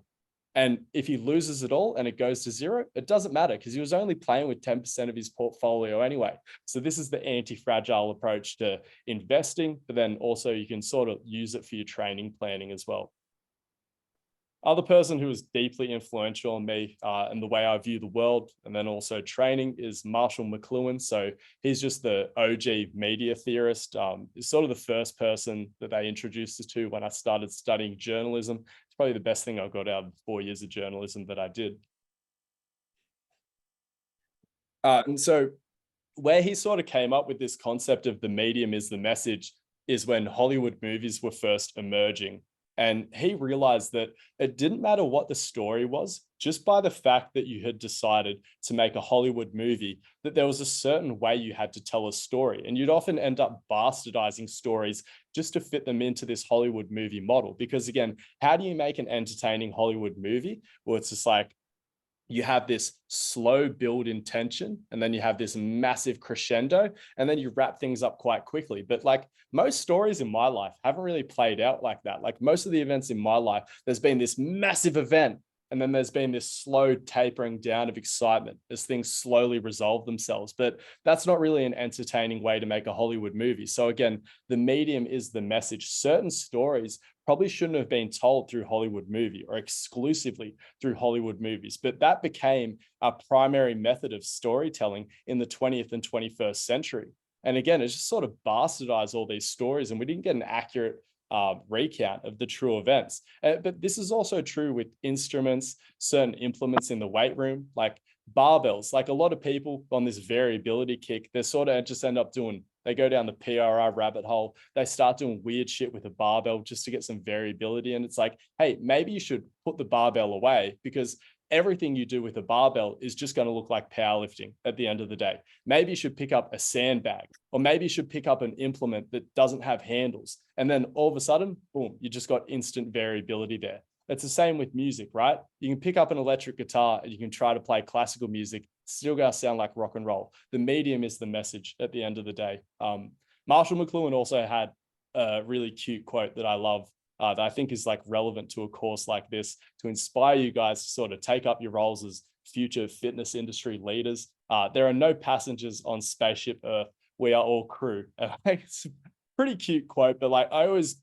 And if he loses it all and it goes to zero, it doesn't matter, because he was only playing with 10% of his portfolio anyway. So this is the anti-fragile approach to investing, but then also you can sort of use it for your training planning as well. Other person who was deeply influential on me and the way I view the world, and then also training, is Marshall McLuhan. So he's just the OG media theorist. He's sort of the first person that they introduced us to when I started studying journalism. It's probably the best thing I got out of 4 years of journalism that I did. And so where he sort of came up with this concept of the medium is the message is when Hollywood movies were first emerging. And he realized that it didn't matter what the story was, just by the fact that you had decided to make a Hollywood movie, that there was a certain way you had to tell a story. And you'd often end up bastardizing stories just to fit them into this Hollywood movie model. Because again, how do you make an entertaining Hollywood movie? Well, it's just like, you have this slow build in tension, and then you have this massive crescendo, and then you wrap things up quite quickly. But like most stories in my life haven't really played out like that. Like most of the events in my life, there's been this massive event, and then there's been this slow tapering down of excitement as things slowly resolve themselves. But that's not really an entertaining way to make a Hollywood movie. So again, the medium is the message. Certain stories probably shouldn't have been told through Hollywood movie or exclusively through Hollywood movies, but that became our primary method of storytelling in the 20th and 21st century. And again, it just sort of bastardized all these stories, and we didn't get an accurate recount of the true events. But this is also true with instruments, certain implements in the weight room, like barbells. Like a lot of people on this variability kick, they sort of just end up doing, they go down the PRI rabbit hole. They start doing weird shit with a barbell just to get some variability. And it's like, hey, maybe you should put the barbell away, because everything you do with a barbell is just going to look like powerlifting at the end of the day. Maybe you should pick up a sandbag, or maybe you should pick up an implement that doesn't have handles. And then all of a sudden, boom, you just got instant variability there. It's the same with music, right? You can pick up an electric guitar and you can try to play classical music, still gonna sound like rock and roll. The medium is the message at the end of the day. Marshall McLuhan also had a really cute quote that I love, that I think is like relevant to a course like this, to inspire you guys to sort of take up your roles as future fitness industry leaders. There are no passengers on Spaceship Earth. We are all crew. pretty cute quote, but like I always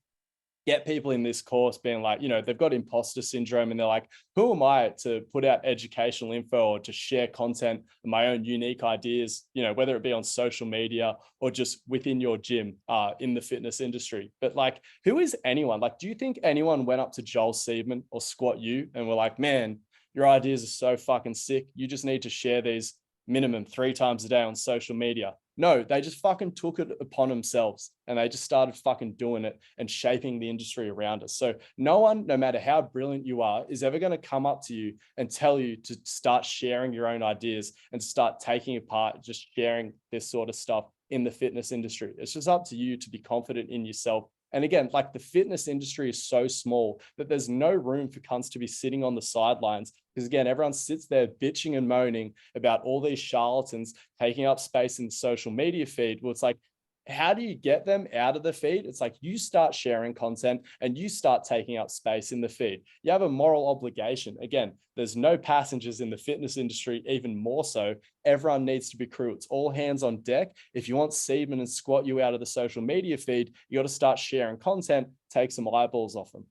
get people in this course being like, they've got imposter syndrome and they're like, who am I to put out educational info or to share content and my own unique ideas, whether it be on social media or just within your gym in the fitness industry. But like, who is anyone? Like, do you think anyone went up to Joel Seedman or Squat U and were like, man, your ideas are so fucking sick. You just need to share these minimum 3 times a day on social media? No, they just fucking took it upon themselves and they just started fucking doing it and shaping the industry around us. So no one, no matter how brilliant you are, is ever going to come up to you and tell you to start sharing your own ideas and start taking apart, just sharing this sort of stuff in the fitness industry. It's just up to you to be confident in yourself. And again, like the fitness industry is so small that there's no room for cunts to be sitting on the sidelines. Because again, everyone sits there bitching and moaning about all these charlatans taking up space in the social media feed. Well, it's like, how do you get them out of the feed? It's like you start sharing content and you start taking up space in the feed. You have a moral obligation. Again, there's no passengers in the fitness industry, even more so. Everyone needs to be crew. It's all hands on deck. If you want Seedman and Squat U out of the social media feed, you got to start sharing content, take some eyeballs off them.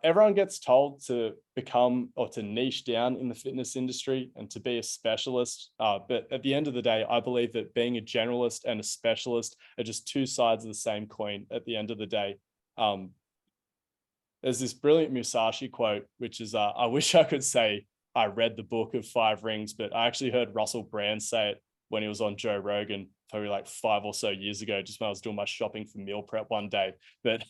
Everyone gets told to become or to niche down in the fitness industry and to be a specialist. But at the end of the day, I believe that being a generalist and a specialist are just two sides of the same coin at the end of the day. There's this brilliant Musashi quote, which is, I wish I could say I read the book of 5 Rings, but I actually heard Russell Brand say it when he was on Joe Rogan, probably like 5 or so years ago, just when I was doing my shopping for meal prep one day. But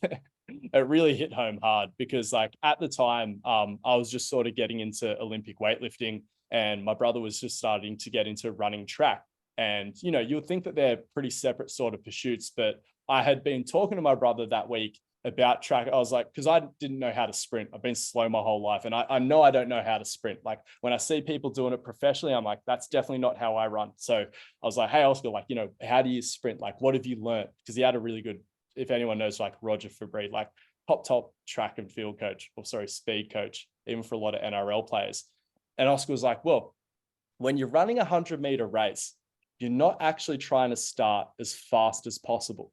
it really hit home hard because like at the time, I was just sort of getting into Olympic weightlifting and my brother was just starting to get into running track. And, you would think that they're pretty separate sort of pursuits, but I had been talking to my brother that week about track. I was like, because I didn't know how to sprint. I've been slow my whole life. And I know I don't know how to sprint. Like when I see people doing it professionally, I'm like, that's definitely not how I run. So I was like, hey, Oscar, like, how do you sprint? Like, what have you learned? Because he had a really good, if anyone knows, like Roger Fabry, like top track and field coach, or sorry, speed coach, even for a lot of NRL players. And Oscar was like, well, when you're running a 100-meter race, you're not actually trying to start as fast as possible.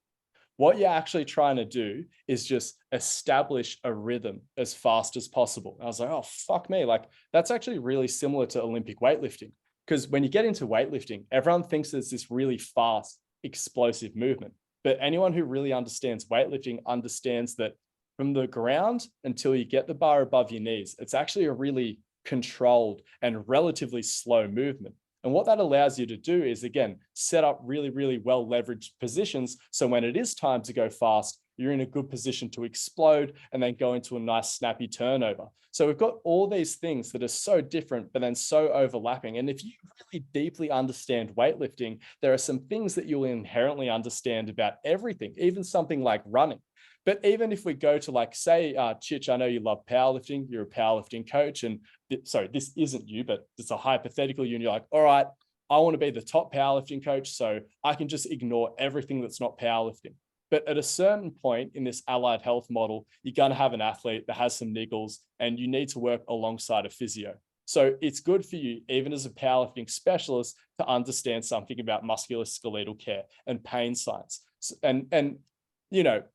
What you're actually trying to do is just establish a rhythm as fast as possible. And I was like, oh, fuck me. Like, that's actually really similar to Olympic weightlifting. Because when you get into weightlifting, everyone thinks there's this really fast, explosive movement. But anyone who really understands weightlifting understands that from the ground until you get the bar above your knees, it's actually a really controlled and relatively slow movement. And what that allows you to do is, again, set up really, really well leveraged positions. So when it is time to go fast, you're in a good position to explode and then go into a nice snappy turnover. So we've got all these things that are so different, but then so overlapping. And if you really deeply understand weightlifting, there are some things that you'll inherently understand about everything, even something like running. But even if we go to like, say, Chich, I know you love powerlifting, you're a powerlifting coach, and sorry, this isn't you, but it's a hypothetical you, and you're like, all right, I want to be the top powerlifting coach, so I can just ignore everything that's not powerlifting. But at a certain point in this allied health model, you're going to have an athlete that has some niggles and you need to work alongside a physio. So it's good for you, even as a powerlifting specialist, to understand something about musculoskeletal care and pain science. And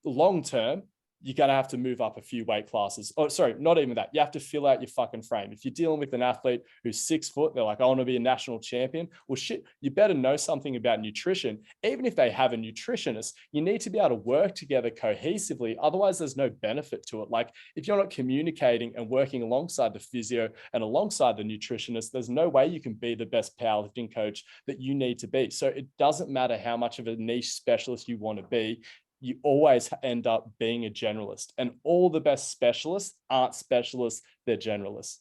long term, you're going to have to move up a few weight classes. Oh, sorry, not even that. You have to fill out your fucking frame. If you're dealing with an athlete who's 6 foot, they're like, I want to be a national champion. Well, shit, you better know something about nutrition. Even if they have a nutritionist, you need to be able to work together cohesively. Otherwise, there's no benefit to it. Like if you're not communicating and working alongside the physio and alongside the nutritionist, there's no way you can be the best powerlifting coach that you need to be. So it doesn't matter how much of a niche specialist you want to be. You always end up being a generalist, and all the best specialists aren't specialists, they're generalists.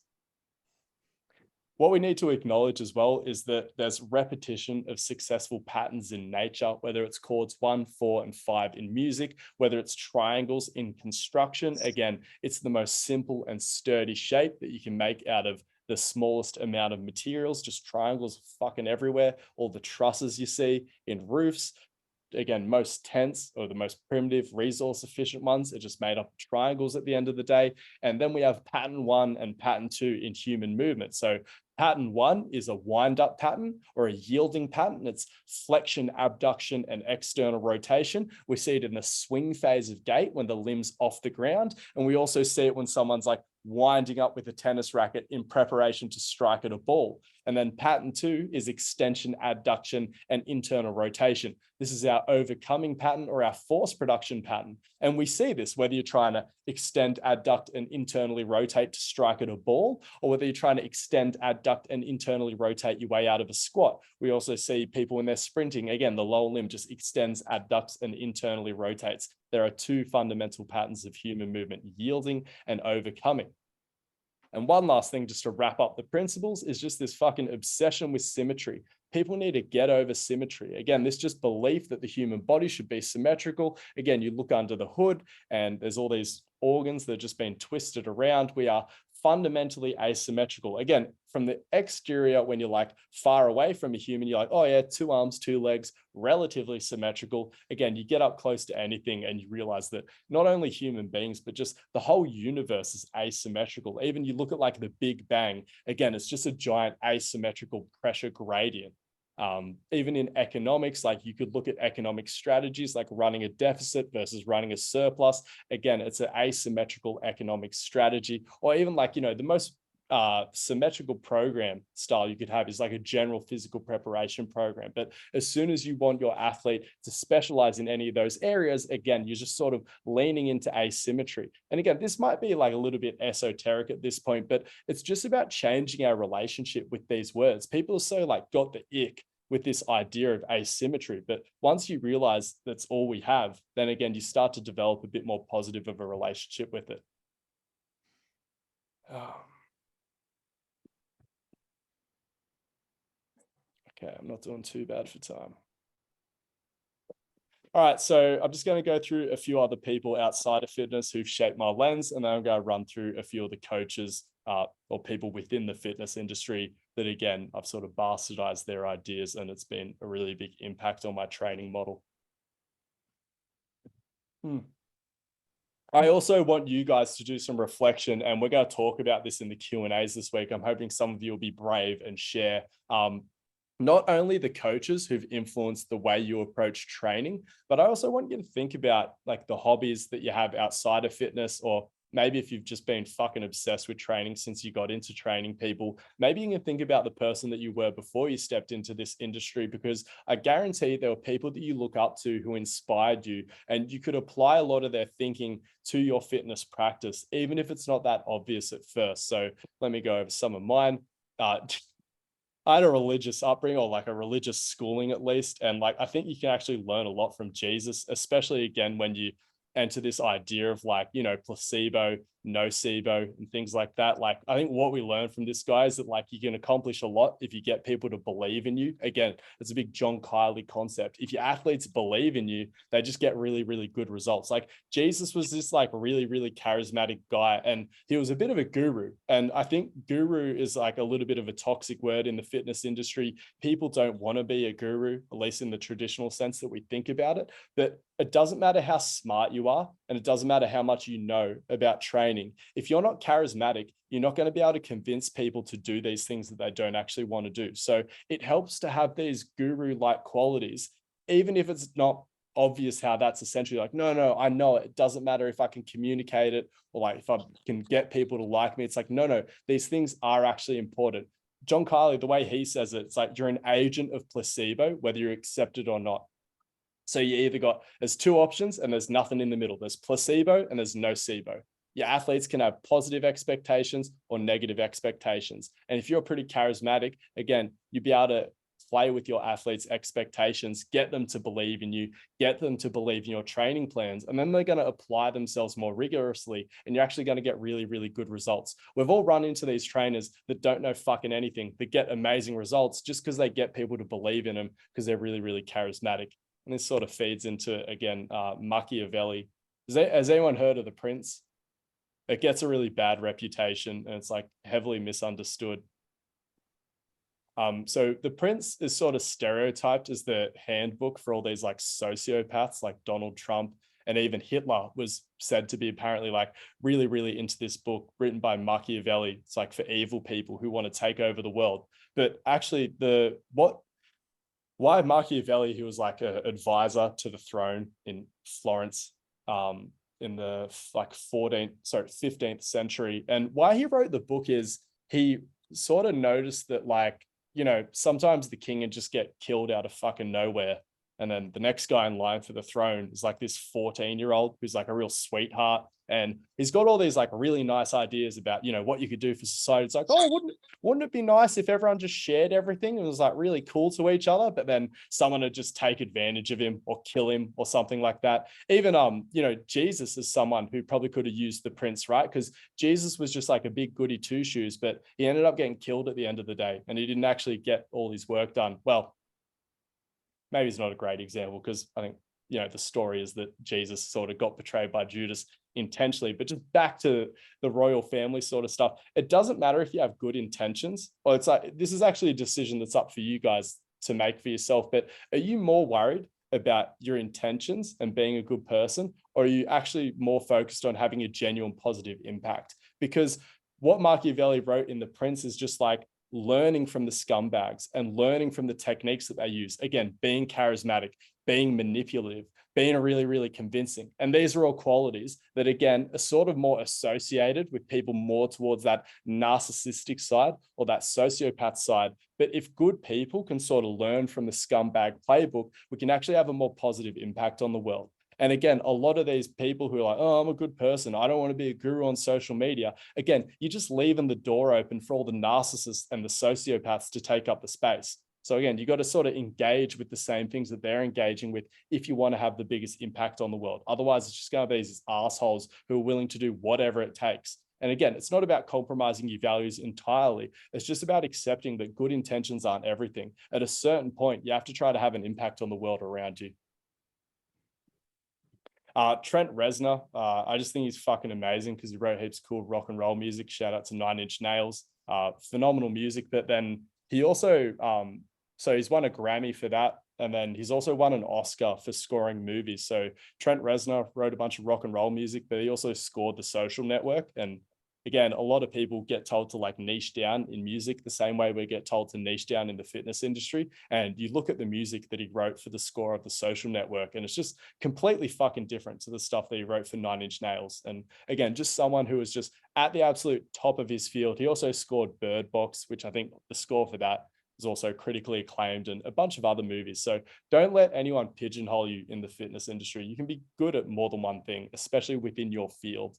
What we need to acknowledge as well is that there's repetition of successful patterns in nature, whether it's chords 1, 4, and 5 in music, whether it's triangles in construction. Again, it's the most simple and sturdy shape that you can make out of the smallest amount of materials, just triangles fucking everywhere. All the trusses you see in roofs, again, most tents or the most primitive resource efficient ones are just made up of triangles at the end of the day. And then we have pattern 1 and pattern 2 in human movement. So Pattern 1 is a wind-up pattern or a yielding pattern. It's flexion, abduction, and external rotation. We see it in the swing phase of gait when the limb's off the ground. And we also see it when someone's like winding up with a tennis racket in preparation to strike at a ball. And then pattern 2 is extension, adduction, and internal rotation. This is our overcoming pattern or our force production pattern. And we see this whether you're trying to extend, adduct, and internally rotate to strike at a ball, or whether you're trying to extend, adduct, and internally rotate your way out of a squat. We also see people when they're sprinting, again, the lower limb just extends, adducts, and internally rotates. There are 2 fundamental patterns of human movement, yielding and overcoming. And one last thing, just to wrap up the principles, is just this fucking obsession with symmetry. People need to get over symmetry. Again, this just belief that the human body should be symmetrical. Again, you look under the hood and there's all these organs that are just being twisted around. We are fundamentally asymmetrical. Again, from the exterior, when you're like far away from a human, you're like, oh yeah, 2 arms, 2 legs, relatively symmetrical. Again, you get up close to anything and you realize that not only human beings, but just the whole universe is asymmetrical. Even you look at like the Big Bang, again, it's just a giant asymmetrical pressure gradient. Even in economics, like you could look at economic strategies like running a deficit versus running a surplus. Again, it's an asymmetrical economic strategy. Or even like, you know, the most symmetrical program style you could have is like a general physical preparation program. But as soon as you want your athlete to specialize in any of those areas, again, you're just sort of leaning into asymmetry. And again, this might be like a little bit esoteric at this point, but it's just about changing our relationship with these words. People are so like got the ick with this idea of asymmetry. But once you realize that's all we have, then again, you start to develop a bit more positive of a relationship with it. Okay, I'm not doing too bad for time. All right, so I'm just going to go through a few other people outside of fitness who've shaped my lens, and then I'm going to run through a few of the coaches or people within the fitness industry that, again, I've sort of bastardized their ideas, and it's been a really big impact on my training model. I also want you guys to do some reflection, and we're going to talk about this in the Q&As this week. I'm hoping some of you will be brave and share not only the coaches who've influenced the way you approach training, but I also want you to think about like the hobbies that you have outside of fitness, or maybe if you've just been fucking obsessed with training since you got into training people, maybe you can think about the person that you were before you stepped into this industry, because I guarantee there were people that you look up to who inspired you, and you could apply a lot of their thinking to your fitness practice, even if it's not that obvious at first. So let me go over some of mine. I had a religious upbringing, or like a religious schooling at least. And like, I think you can actually learn a lot from Jesus, especially again, when you enter this idea of like, you know, placebo, nocebo and things like that. Like, I think what we learned from this guy is that like you can accomplish a lot if you get people to believe in you. Again, it's a big John Kiley concept. If your athletes believe in you, they just get really, really good results. Like Jesus was this like really, really charismatic guy, and he was a bit of a guru. And I think guru is like a little bit of a toxic word in the fitness industry. People don't want to be a guru, at least in the traditional sense that we think about it. But it doesn't matter how smart you are, and it doesn't matter how much you know about training. If you're not charismatic, you're not going to be able to convince people to do these things that they don't actually want to do. So it helps to have these guru-like qualities, even if it's not obvious how that's essentially like, no, I know it. It doesn't matter if I can communicate it, or like if I can get people to like me. It's like, no, these things are actually important. John Kiley, the way he says it, it's like you're an agent of placebo, whether you accept it or not. So you either got, there's 2 options and there's nothing in the middle. There's placebo and there's nocebo. Your athletes can have positive expectations or negative expectations. And if you're pretty charismatic, again, you'll be able to play with your athletes' expectations, get them to believe in you, get them to believe in your training plans, and then they're going to apply themselves more rigorously, and you're actually going to get really, really good results. We've all run into these trainers that don't know fucking anything, that get amazing results just because they get people to believe in them because they're really, really charismatic. And this sort of feeds into, again, Machiavelli. Has anyone heard of The Prince? It gets a really bad reputation, and it's like heavily misunderstood. So The Prince is sort of stereotyped as the handbook for all these like sociopaths like Donald Trump And even Hitler was said to be apparently like really, really into this book written by Machiavelli. It's like for evil people who want to take over the world. But actually why Machiavelli, he was like an advisor to the throne in Florence, in the like 15th century. And why he wrote the book is he sort of noticed that, like, you know, sometimes the king would just get killed out of fucking nowhere. And then the next guy in line for the throne is like this 14-year-old who's like a real sweetheart. And he's got all these like really nice ideas about, you know, what you could do for society. It's like, oh, wouldn't it be nice if everyone just shared everything and was like really cool to each other? But then someone would just take advantage of him or kill him or something like that. Even, you know, Jesus is someone who probably could have used the prince, right? Because Jesus was just like a big goody two shoes, but he ended up getting killed at the end of the day and he didn't actually get all his work done. Well, maybe it's not a great example because I think, you know, the story is that Jesus sort of got betrayed by Judas intentionally. But just back to the royal family sort of stuff, it doesn't matter if you have good intentions, or it's like, this is actually a decision that's up for you guys to make for yourself. But are you more worried about your intentions and being a good person, or are you actually more focused on having a genuine positive impact? Because what Machiavelli wrote in The Prince is just like learning from the scumbags and learning from the techniques that they use. Again, being charismatic, being manipulative, being really, really convincing. And these are all qualities that, again, are sort of more associated with people more towards that narcissistic side or that sociopath side. But if good people can sort of learn from the scumbag playbook, we can actually have a more positive impact on the world. And again, a lot of these people who are like, oh, I'm a good person, I don't want to be a guru on social media. Again, you're just leaving the door open for all the narcissists and the sociopaths to take up the space. So again, you got to sort of engage with the same things that they're engaging with if you want to have the biggest impact on the world. Otherwise, it's just going to be these assholes who are willing to do whatever it takes. And again, it's not about compromising your values entirely. It's just about accepting that good intentions aren't everything. At a certain point, you have to try to have an impact on the world around you. Trent Reznor, I just think he's fucking amazing because he wrote heaps of cool rock and roll music. Shout out to Nine Inch Nails, phenomenal music. But then he also, so he's won a Grammy for that. And then he's also won an Oscar for scoring movies. So Trent Reznor wrote a bunch of rock and roll music, but he also scored The Social Network. And again, a lot of people get told to like niche down in music the same way we get told to niche down in the fitness industry. And you look at the music that he wrote for the score of The Social Network, and it's just completely fucking different to the stuff that he wrote for Nine Inch Nails. And again, just someone who was just at the absolute top of his field. He also scored Bird Box, which I think the score for that is also critically acclaimed, and a bunch of other movies. So don't let anyone pigeonhole you in the fitness industry. You can be good at more than one thing, especially within your field.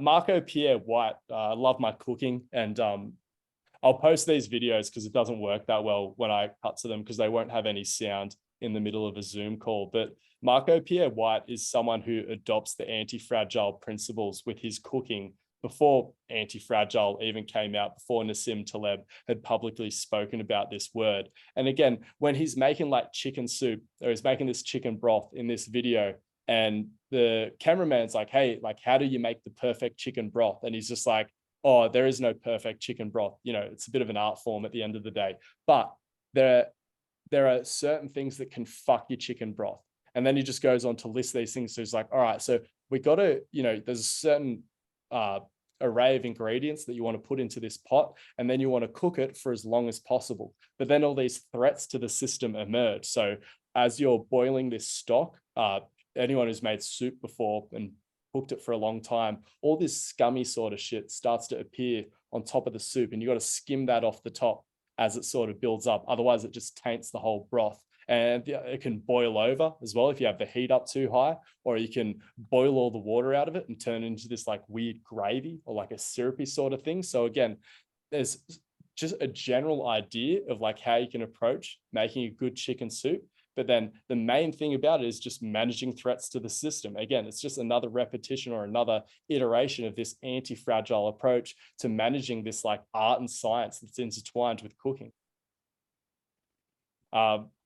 Marco Pierre White, I love my cooking, and I'll post these videos because it doesn't work that well when I cut to them because they won't have any sound in the middle of a Zoom call. But Marco Pierre White is someone who adopts the anti-fragile principles with his cooking before anti-fragile even came out, before Nassim Taleb had publicly spoken about this word. And again, when he's making like chicken soup, or he's making this chicken broth in this video, and the cameraman's like, hey, like, how do you make the perfect chicken broth? And he's just like, oh, there is no perfect chicken broth. You know, it's a bit of an art form at the end of the day. But there are certain things that can fuck your chicken broth. And then he just goes on to list these things. So he's like, all right, so we got to, you know, there's a certain array of ingredients that you want to put into this pot, and then you want to cook it for as long as possible. But then all these threats to the system emerge. So as you're boiling this stock, anyone who's made soup before and cooked it for a long time, all this scummy sort of shit starts to appear on top of the soup, and you got to skim that off the top as it sort of builds up. Otherwise, it just taints the whole broth. And it can boil over as well if you have the heat up too high, or you can boil all the water out of it and turn it into this like weird gravy or like a syrupy sort of thing. So again, there's just a general idea of like how you can approach making a good chicken soup. But then the main thing about it is just managing threats to the system. Again, it's just another repetition or another iteration of this anti-fragile approach to managing this like art and science that's intertwined with cooking.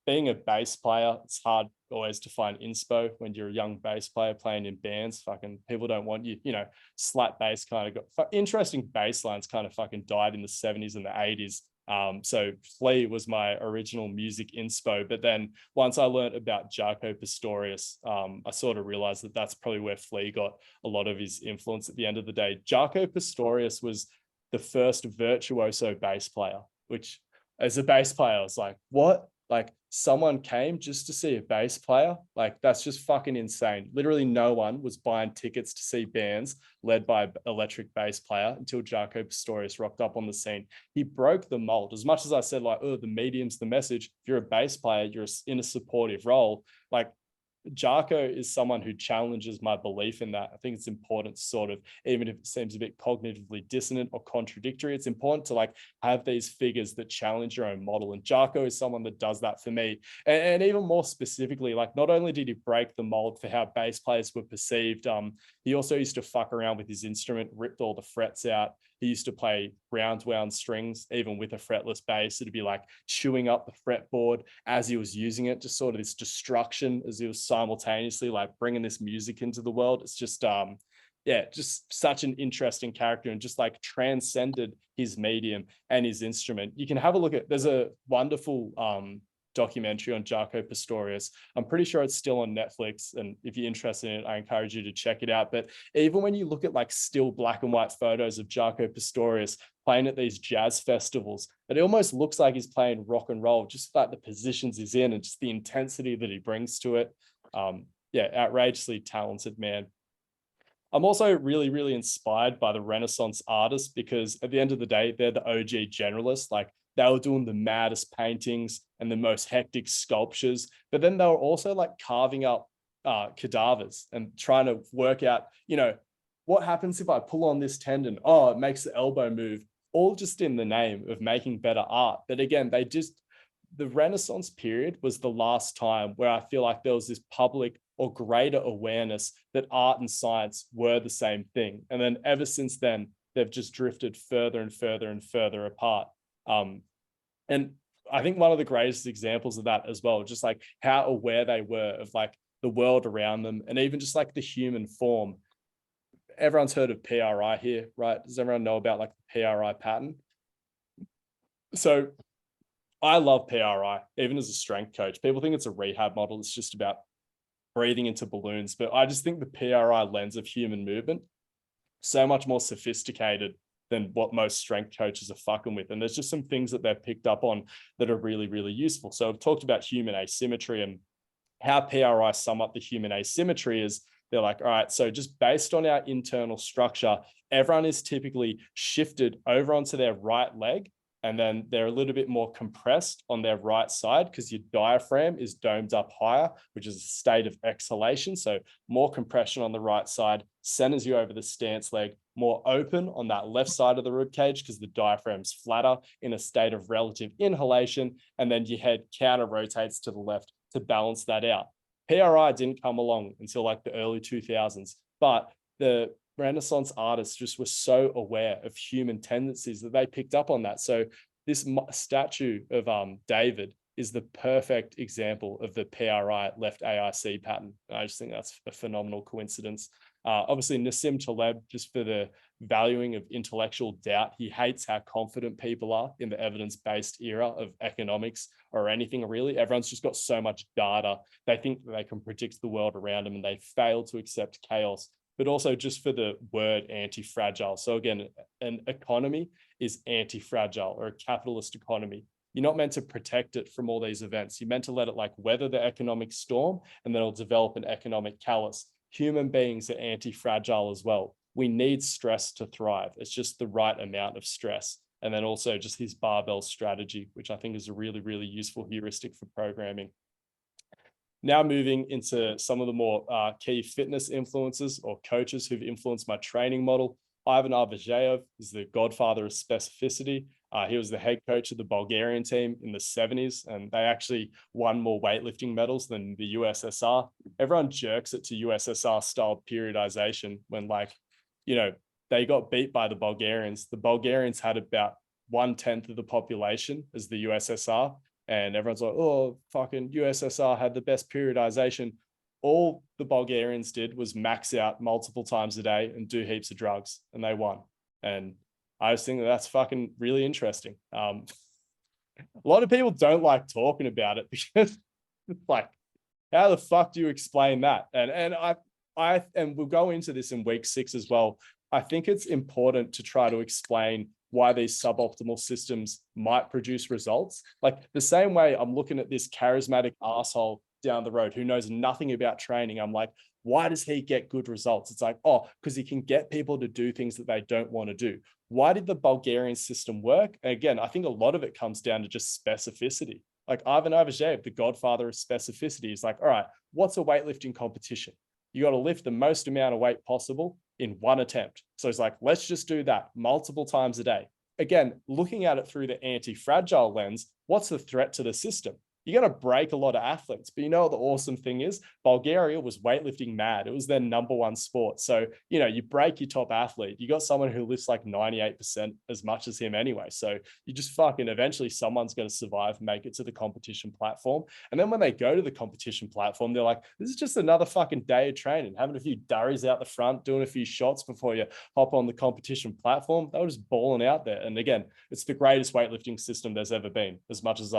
Being a bass player, it's hard always to find inspo when you're a young bass player playing in bands. Fucking people don't want you, you know, slap bass kind of got interesting bass lines kind of fucking died in the 70s and the 80s. So Flea was my original music inspo, but then once I learned about Jaco Pastorius, I sort of realized that that's probably where Flea got a lot of his influence at the end of the day. Jaco Pastorius was the first virtuoso bass player, which as a bass player, I was like, what? Like someone came just to see a bass player? Like that's just fucking insane. Literally no one was buying tickets to see bands led by an electric bass player until Jaco Pastorius rocked up on the scene. He broke the mold. As much as I said, like, oh, the medium's the message. If you're a bass player, you're in a supportive role. Like Jaco is someone who challenges my belief in that. I think it's important to sort of, even if it seems a bit cognitively dissonant or contradictory, it's important to like have these figures that challenge your own model. And Jaco is someone that does that for me. And even more specifically, like not only did he break the mold for how bass players were perceived, he also used to fuck around with his instrument, ripped all the frets out. He used to play round wound strings, even with a fretless bass. It'd be like chewing up the fretboard as he was using it, just sort of this destruction as he was simultaneously like bringing this music into the world. It's just, yeah, just such an interesting character and just like transcended his medium and his instrument. You can have a look at, there's a wonderful documentary on Jaco Pastorius. I'm pretty sure it's still on Netflix. And if you're interested in it, I encourage you to check it out. But even when you look at like still black and white photos of Jaco Pastorius playing at these jazz festivals, it almost looks like he's playing rock and roll, just like the positions he's in and just the intensity that he brings to it. Yeah, outrageously talented man. I'm also really, really inspired by the Renaissance artists because at the end of the day, they're the OG generalists. Like they were doing the maddest paintings and the most hectic sculptures, but then they were also like carving up cadavers and trying to work out, you know, what happens if I pull on this tendon? Oh, it makes the elbow move, all just in the name of making better art. But again, the Renaissance period was the last time where I feel like there was this public or greater awareness that art and science were the same thing. And then ever since then, they've just drifted further and further and further apart. And I think one of the greatest examples of that as well, just like how aware they were of like the world around them and even just like the human form. Everyone's heard of PRI here, right? Does everyone know about like the PRI pattern? So I love PRI, even as a strength coach. People think it's a rehab model. It's just about breathing into balloons. But I just think the PRI lens of human movement, so much more sophisticated than what most strength coaches are fucking with. And there's just some things that they've picked up on that are really, really useful. So I've talked about human asymmetry and how PRI sum up the human asymmetry is they're like, all right, so just based on our internal structure, everyone is typically shifted over onto their right leg. And then they're a little bit more compressed on their right side because your diaphragm is domed up higher, which is a state of exhalation. So more compression on the right side centers you over the stance leg, more open on that left side of the rib cage because the diaphragm's flatter in a state of relative inhalation. And then your head counter rotates to the left to balance that out. PRI didn't come along until like the early 2000s, but the Renaissance artists just were so aware of human tendencies that they picked up on that. So this statue of David is the perfect example of the PRI left AIC pattern. I just think that's a phenomenal coincidence. Obviously, Nassim Taleb, just for the valuing of intellectual doubt, he hates how confident people are in the evidence-based era of economics or anything really. Everyone's just got so much data. They think that they can predict the world around them and they fail to accept chaos. But also just for the word anti-fragile. So again, an economy is anti-fragile, or a capitalist economy. You're not meant to protect it from all these events. You're meant to let it like weather the economic storm and then it'll develop an economic callus. Human beings are anti-fragile as well. We need stress to thrive. It's just the right amount of stress. And then also just his barbell strategy, which I think is a really, really useful heuristic for programming. Now moving into some of the more key fitness influencers or coaches who've influenced my training model. Ivan Arvajev is the godfather of specificity. He was the head coach of the Bulgarian team in the 70s, and they actually won more weightlifting medals than the USSR. Everyone jerks it to USSR style periodization when, like, you know, they got beat by the Bulgarians. The Bulgarians had about 1/10 of the population as the USSR. And everyone's like, oh, fucking USSR had the best periodization. All the Bulgarians did was max out multiple times a day and do heaps of drugs, and they won. And I just think that that's fucking really interesting. A lot of people don't like talking about it because it's like, how the fuck do you explain that? And we'll go into this in week 6 as well. I think it's important to try to explain why these suboptimal systems might produce results. Like the same way I'm looking at this charismatic asshole down the road who knows nothing about training. I'm like, why does he get good results? It's like, oh, because he can get people to do things that they don't want to do. Why did the Bulgarian system work? Again, I think a lot of it comes down to just specificity. Like Ivan Ivachev, the godfather of specificity, is like, all right, what's a weightlifting competition? You got to lift the most amount of weight possible in one attempt. So it's like, let's just do that multiple times a day. Again, looking at it through the anti-fragile lens, what's the threat to the system? You're going to break a lot of athletes. But you know what the awesome thing is? Bulgaria was weightlifting mad. It was their number one sport. So, you know, you break your top athlete. You got someone who lifts like 98% as much as him anyway. So you just fucking eventually someone's going to survive, make it to the competition platform. And then when they go to the competition platform, they're like, this is just another fucking day of training, having a few durries out the front, doing a few shots before you hop on the competition platform. They were just balling out there. And again, it's the greatest weightlifting system there's ever been, as much as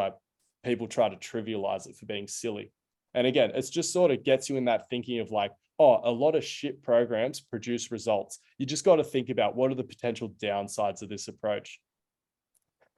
people try to trivialize it for being silly. And again, it's just sort of gets you in that thinking of like, oh, a lot of shit programs produce results. You just got to think about what are the potential downsides of this approach.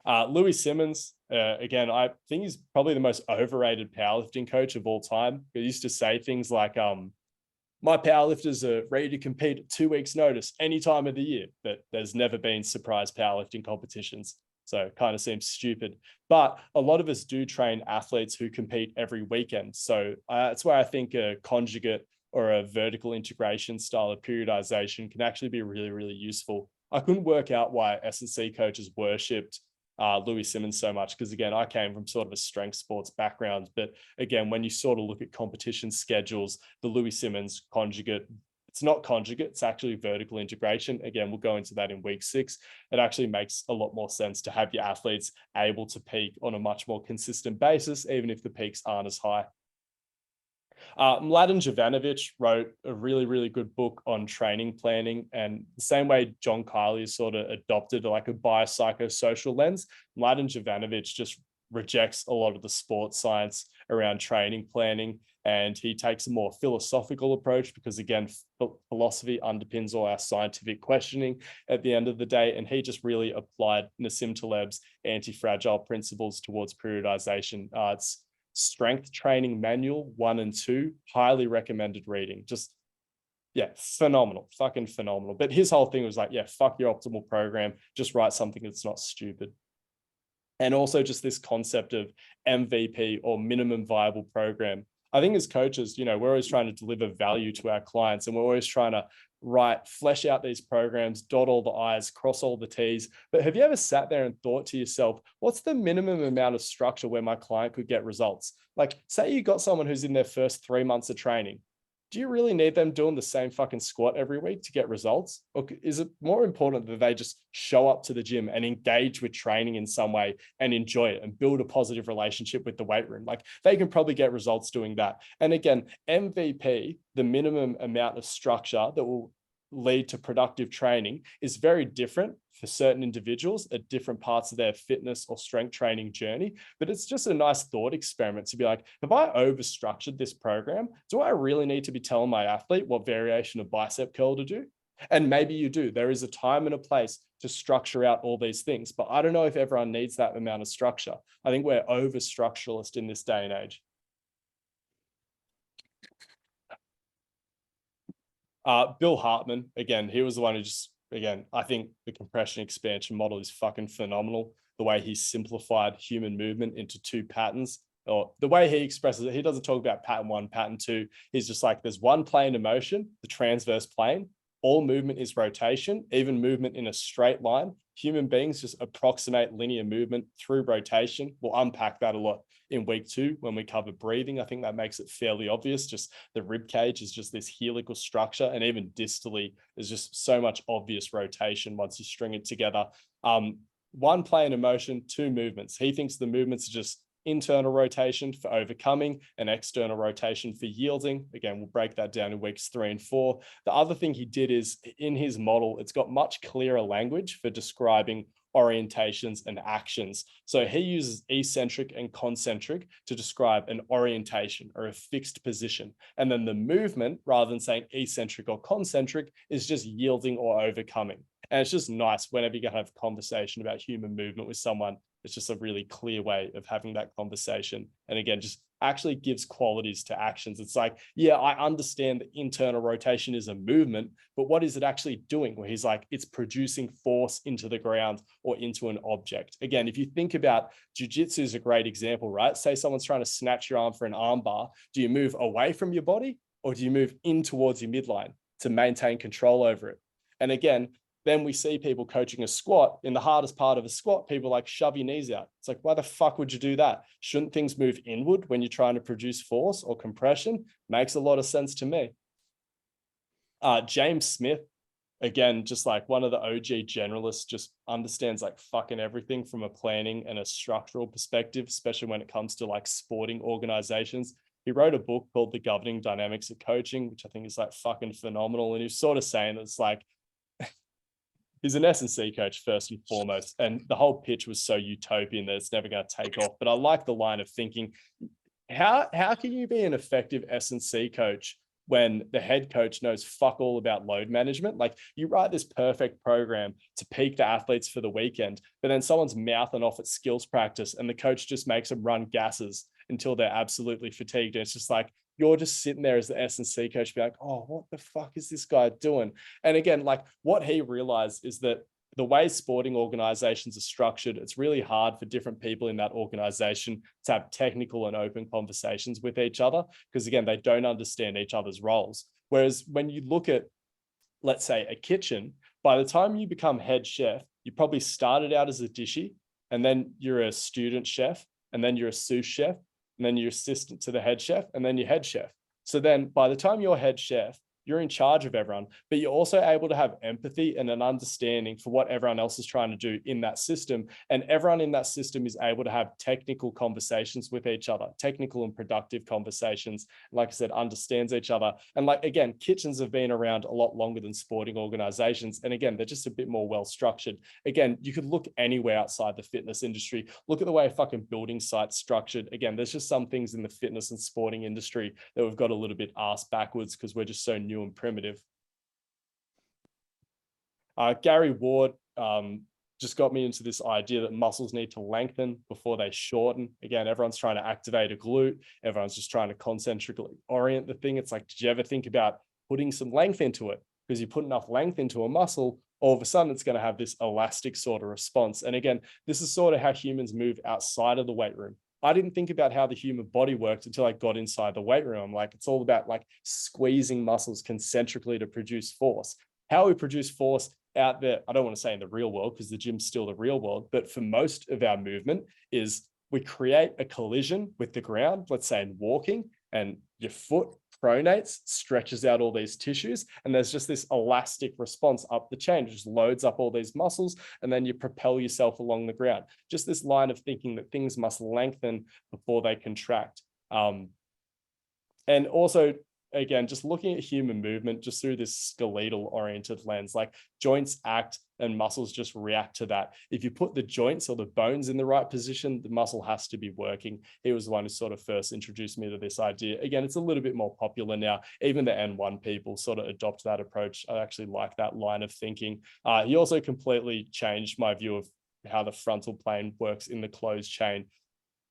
Louis Simmons, again, I think he's probably the most overrated powerlifting coach of all time. He used to say things like, my powerlifters are ready to compete at 2 weeks' notice any time of the year, but there's never been surprise powerlifting competitions. So it kind of seems stupid. But a lot of us do train athletes who compete every weekend. So that's why I think a conjugate or a vertical integration style of periodization can actually be really, really useful. I couldn't work out why S&C coaches worshipped Louis Simmons so much, because again, I came from sort of a strength sports background. But again, when you sort of look at competition schedules, the Louis Simmons conjugate, it's not conjugate, it's actually vertical integration. Again, we'll go into that in week 6. It actually makes a lot more sense to have your athletes able to peak on a much more consistent basis, even if the peaks aren't as high. Mladen Jovanovic wrote a really, really good book on training planning. And the same way John Kiley sort of adopted like a biopsychosocial lens, Mladen Jovanovic just rejects a lot of the sports science around training planning. And he takes a more philosophical approach because, again, philosophy underpins all our scientific questioning at the end of the day. And he just really applied Nassim Taleb's anti-fragile principles towards periodization. It's Strength Training Manual 1 and 2, highly recommended reading. Just, yeah, phenomenal, fucking phenomenal. But his whole thing was like, yeah, fuck your optimal program, just write something that's not stupid. And also just this concept of MVP or minimum viable program. I think as coaches, you know, we're always trying to deliver value to our clients, and we're always trying to flesh out these programs, dot all the I's, cross all the T's. But have you ever sat there and thought to yourself, what's the minimum amount of structure where my client could get results? Like, say you got someone who's in their first 3 months of training. Do you really need them doing the same fucking squat every week to get results? Or is it more important that they just show up to the gym and engage with training in some way and enjoy it and build a positive relationship with the weight room? Like, they can probably get results doing that. And again, MVP, the minimum amount of structure that will lead to productive training, is very different for certain individuals at different parts of their fitness or strength training journey. But it's just a nice thought experiment to be like, have I overstructured this program? Do I really need to be telling my athlete what variation of bicep curl to do? And maybe you do. There is a time and a place to structure out all these things, but I don't know if everyone needs that amount of structure. I think we're over structuralist in this day and age. Bill Hartman, again, he was the one who just, again, I think the compression expansion model is fucking phenomenal. The way he simplified human movement into 2 patterns, or the way he expresses it, he doesn't talk about pattern 1, pattern 2. He's just like, there's one plane of motion, the transverse plane. All movement is rotation, even movement in a straight line. Human beings just approximate linear movement through rotation. We'll unpack that a lot in week 2 when we cover breathing. I think that makes it fairly obvious. Just the rib cage is just this helical structure, and even distally there's just so much obvious rotation once you string it together. One plane of motion, 2 movements. He thinks the movements are just internal rotation for overcoming and external rotation for yielding. Again, we'll break that down in weeks 3 and 4. The other thing he did is, in his model, it's got much clearer language for describing orientations, and actions. So he uses eccentric and concentric to describe an orientation or a fixed position. And then the movement, rather than saying eccentric or concentric, is just yielding or overcoming. And it's just nice whenever you can have a conversation about human movement with someone. It's just a really clear way of having that conversation. And again, just actually gives qualities to actions. It's like, yeah, I understand that internal rotation is a movement, but what is it actually doing? Where he's like, it's producing force into the ground or into an object. Again, if you think about jiu-jitsu is a great example, right? Say someone's trying to snatch your arm for an arm bar. Do you move away from your body or do you move in towards your midline to maintain control over it? And again, then we see people coaching a squat. In the hardest part of a squat, people like shove your knees out. It's like, why the fuck would you do that? Shouldn't things move inward when you're trying to produce force or compression? Makes a lot of sense to me. James Smith, again, just like one of the OG generalists, just understands like fucking everything from a planning and a structural perspective, especially when it comes to like sporting organizations. He wrote a book called The Governing Dynamics of Coaching, which I think is like fucking phenomenal. And he's sort of saying it's like, he's an S&C coach first and foremost, and the whole pitch was so utopian that it's never going to take off. But I like the line of thinking, how can you be an effective S&C coach when the head coach knows fuck all about load management? Like, you write this perfect program to peak the athletes for the weekend, but then someone's mouthing off at skills practice and the coach just makes them run gases until they're absolutely fatigued. And it's just like, you're just sitting there as the S&C coach, be like, oh, what the fuck is this guy doing? And again, like what he realized is that the way sporting organizations are structured, it's really hard for different people in that organization to have technical and open conversations with each other, because again, they don't understand each other's roles. Whereas when you look at, let's say, a kitchen, by the time you become head chef, you probably started out as a dishy, and then you're a student chef, and then you're a sous chef, and then you're assistant to the head chef, and then you're head chef. So then by the time you're head chef, you're in charge of everyone, but you're also able to have empathy and an understanding for what everyone else is trying to do in that system. And everyone in that system is able to have technical conversations with each other, technical and productive conversations. Like I said, understands each other. And like, again, kitchens have been around a lot longer than sporting organizations. And again, they're just a bit more well-structured. Again, you could look anywhere outside the fitness industry. Look at the way a fucking building site's structured. Again, there's just some things in the fitness and sporting industry that we've got a little bit ass backwards because we're just so new and primitive. Gary Ward just got me into this idea that muscles need to lengthen before they shorten. Again, everyone's trying to activate a glute. Everyone's just trying to concentrically orient the thing. It's like, did you ever think about putting some length into it? Because you put enough length into a muscle, all of a sudden it's going to have this elastic sort of response. And again, this is sort of how humans move outside of the weight room. I didn't think about how the human body worked until I got inside the weight room. I'm like, it's all about like squeezing muscles concentrically to produce force. How we produce force out there, I don't want to say in the real world because the gym's still the real world, but for most of our movement is we create a collision with the ground, let's say in walking, and your foot pronates, stretches out all these tissues, and there's just this elastic response up the chain. It just loads up all these muscles, and then you propel yourself along the ground. Just this line of thinking that things must lengthen before they contract. And also, again, just looking at human movement just through this skeletal oriented lens, like joints act and muscles just react to that. If you put the joints or the bones in the right position, the muscle has to be working. He was the one who sort of first introduced me to this idea. Again, it's a little bit more popular now. Even the N1 people sort of adopt that approach. I actually like that line of thinking. He also completely changed my view of how the frontal plane works in the closed chain.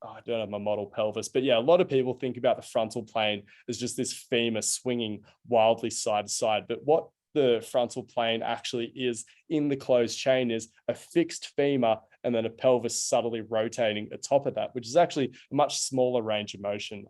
I don't have my model pelvis, but yeah, a lot of people think about the frontal plane as just this femur swinging wildly side to side. But what the frontal plane actually is in the closed chain is a fixed femur and then a pelvis subtly rotating atop of that, which is actually a much smaller range of motion.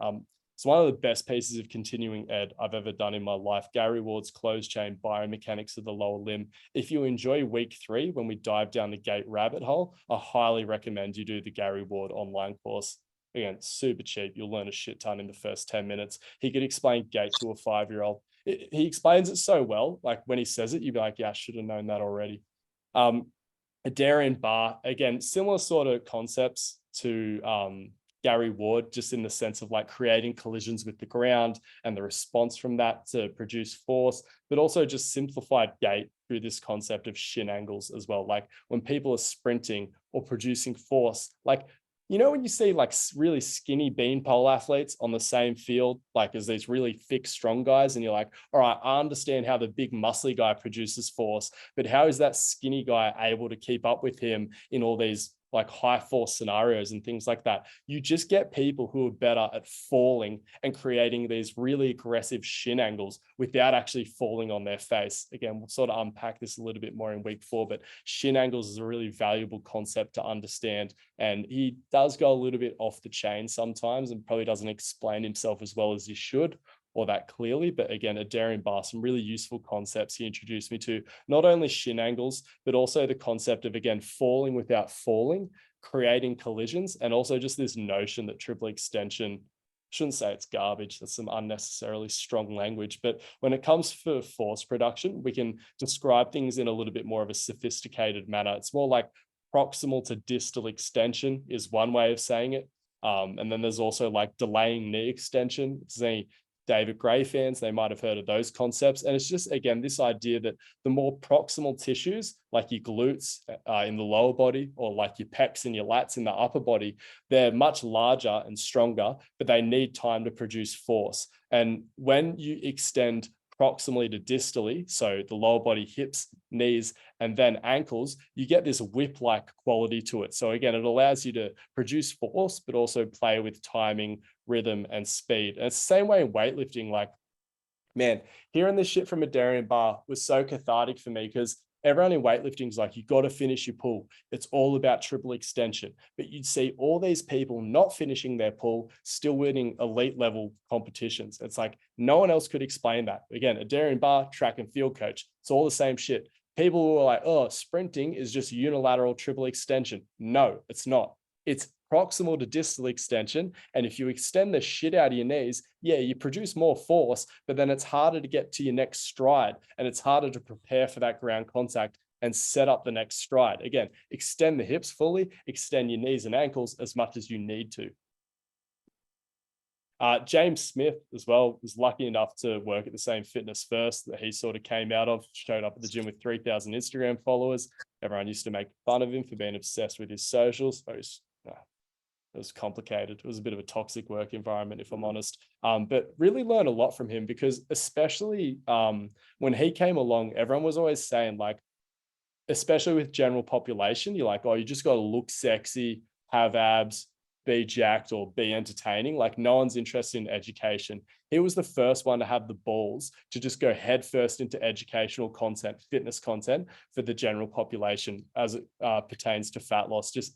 It's one of the best pieces of continuing ed I've ever done in my life. Gary Ward's Closed Chain Biomechanics of the Lower Limb. If you enjoy week 3, when we dive down the gait rabbit hole, I highly recommend you do the Gary Ward online course. Again, super cheap. You'll learn a shit ton in the first 10 minutes. He could explain gait to a 5-year-old. He explains it so well. Like when he says it, you'd be like, yeah, I should have known that already. Darian Barr, again, similar sort of concepts to Gary Ward, just in the sense of like creating collisions with the ground and the response from that to produce force, but also just simplified gait through this concept of shin angles as well. Like when people are sprinting or producing force, like, you know, when you see like really skinny beanpole athletes on the same field, like as these really thick, strong guys, and you're like, all right, I understand how the big muscly guy produces force, but how is that skinny guy able to keep up with him in all these like high force scenarios and things like that? You just get people who are better at falling and creating these really aggressive shin angles without actually falling on their face. Again, we'll sort of unpack this a little bit more in week 4, but shin angles is a really valuable concept to understand. And he does go a little bit off the chain sometimes and probably doesn't explain himself as well as he should, or that clearly. But again, Adarian Barr, some really useful concepts he introduced me to, not only shin angles, but also the concept of, again, falling without falling, creating collisions, and also just this notion that triple extension, shouldn't say it's garbage, that's some unnecessarily strong language, but when it comes for force production, we can describe things in a little bit more of a sophisticated manner. It's more like proximal to distal extension is one way of saying it. And then there's also like delaying knee extension. It's any David Gray fans, they might have heard of those concepts. And it's just, again, this idea that the more proximal tissues, like your glutes in the lower body, or like your pecs and your lats in the upper body, they're much larger and stronger, but they need time to produce force. And when you extend proximally to distally, so the lower body, hips, knees, and then ankles, you get this whip-like quality to it. So again, it allows you to produce force, but also play with timing, rhythm, and speed. And it's the same way in weightlifting. Like, man, hearing this shit from Adarian Barr was so cathartic for me, because everyone in weightlifting is like, you got to finish your pull. It's all about triple extension. But you'd see all these people not finishing their pull, still winning elite level competitions. It's like, no one else could explain that. Again, Adarian Barr, track and field coach. It's all the same shit. People who are like, oh, sprinting is just unilateral triple extension. No, it's not. It's proximal to distal extension. And if you extend the shit out of your knees, yeah, you produce more force, but then it's harder to get to your next stride, and it's harder to prepare for that ground contact and set up the next stride. Again, extend the hips fully, extend your knees and ankles as much as you need to. James Smith as well was lucky enough to work at the same Fitness First that he sort of came out of, showed up at the gym with 3,000 Instagram followers. Everyone used to make fun of him for being obsessed with his socials. It was complicated. It was a bit of a toxic work environment, if I'm honest. But really learned a lot from him, because especially when he came along, everyone was always saying, like, especially with general population, you're like, oh, you just got to look sexy, have abs, be jacked, or be entertaining. Like, no one's interested in education. He was the first one to have the balls to just go headfirst into educational content, fitness content for the general population as it pertains to fat loss, just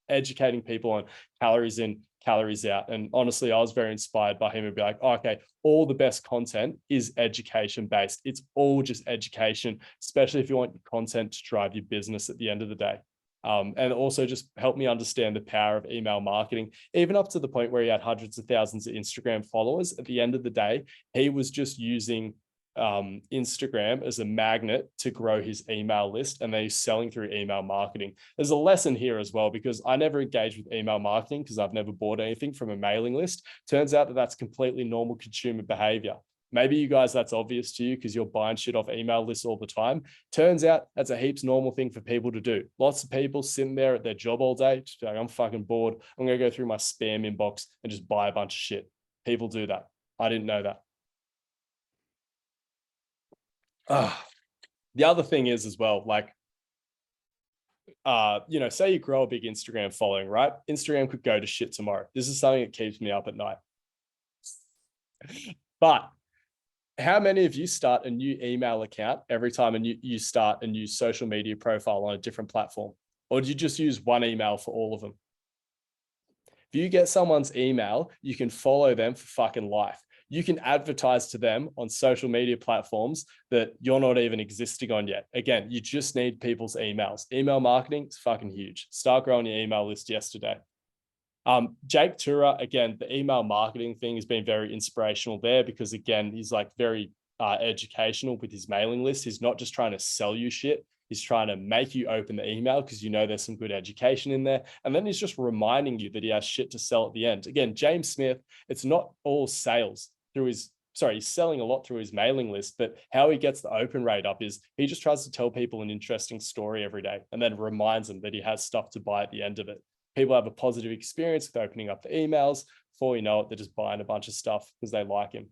educating people on calories in, calories out. And honestly, I was very inspired by him and be like, oh, okay, all the best content is education based. It's all just education, especially if you want your content to drive your business at the end of the day. And also just help me understand the power of email marketing, even up to the point where he had hundreds of thousands of Instagram followers. At the end of the day, he was just using Instagram as a magnet to grow his email list, and then he's selling through email marketing. There's a lesson here as well, because I never engaged with email marketing because I've never bought anything from a mailing list. Turns out that that's completely normal consumer behavior. Maybe you guys, that's obvious to you because you're buying shit off email lists all the time. Turns out that's a heaps normal thing for people to do. Lots of people sitting there at their job all day, just like, I'm fucking bored. I'm going to go through my spam inbox and just buy a bunch of shit. People do that. I didn't know that. The other thing is as well, like, say you grow a big Instagram following, right? Instagram could go to shit tomorrow. This is something that keeps me up at night. But how many of you start a new email account every time you start a new social media profile on a different platform? Or do you just use one email for all of them? If you get someone's email, you can follow them for fucking life. You can advertise to them on social media platforms that you're not even existing on yet. Again, you just need people's emails. Email marketing is fucking huge. Start growing your email list yesterday. Jake Tura, again, the email marketing thing has been very inspirational there, because again, he's like very educational with his mailing list. He's not just trying to sell you shit. He's trying to make you open the email because you know there's some good education in there. And then he's just reminding you that he has shit to sell at the end. Again, James Smith, it's not all sales through his, sorry, he's selling a lot through his mailing list, but how he gets the open rate up is he just tries to tell people an interesting story every day and then reminds them that he has stuff to buy at the end of it. People have a positive experience with opening up the emails. Before you know it, they're just buying a bunch of stuff because they like him.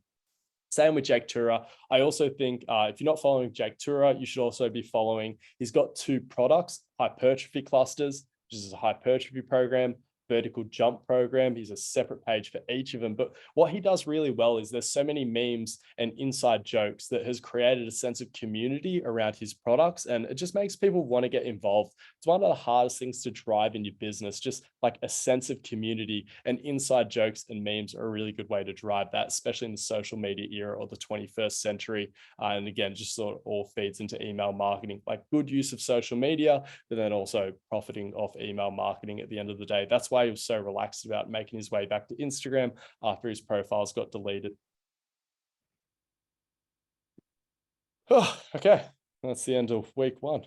Same with Jake Tura. I also think if you're not following Jake Tura, you should also be following. He's got 2 products, hypertrophy clusters, which is a hypertrophy program, vertical jump program. He's a separate page for each of them. But what he does really well is there's so many memes and inside jokes that has created a sense of community around his products. And it just makes people want to get involved. It's one of the hardest things to drive in your business, just like a sense of community, and inside jokes and memes are a really good way to drive that, especially in the social media era or the 21st century. And again, just sort of all feeds into email marketing, like good use of social media, but then also profiting off email marketing at the end of the day. That's why he was so relaxed about making his way back to Instagram after his profiles got deleted. Oh, okay, that's the end of week 1.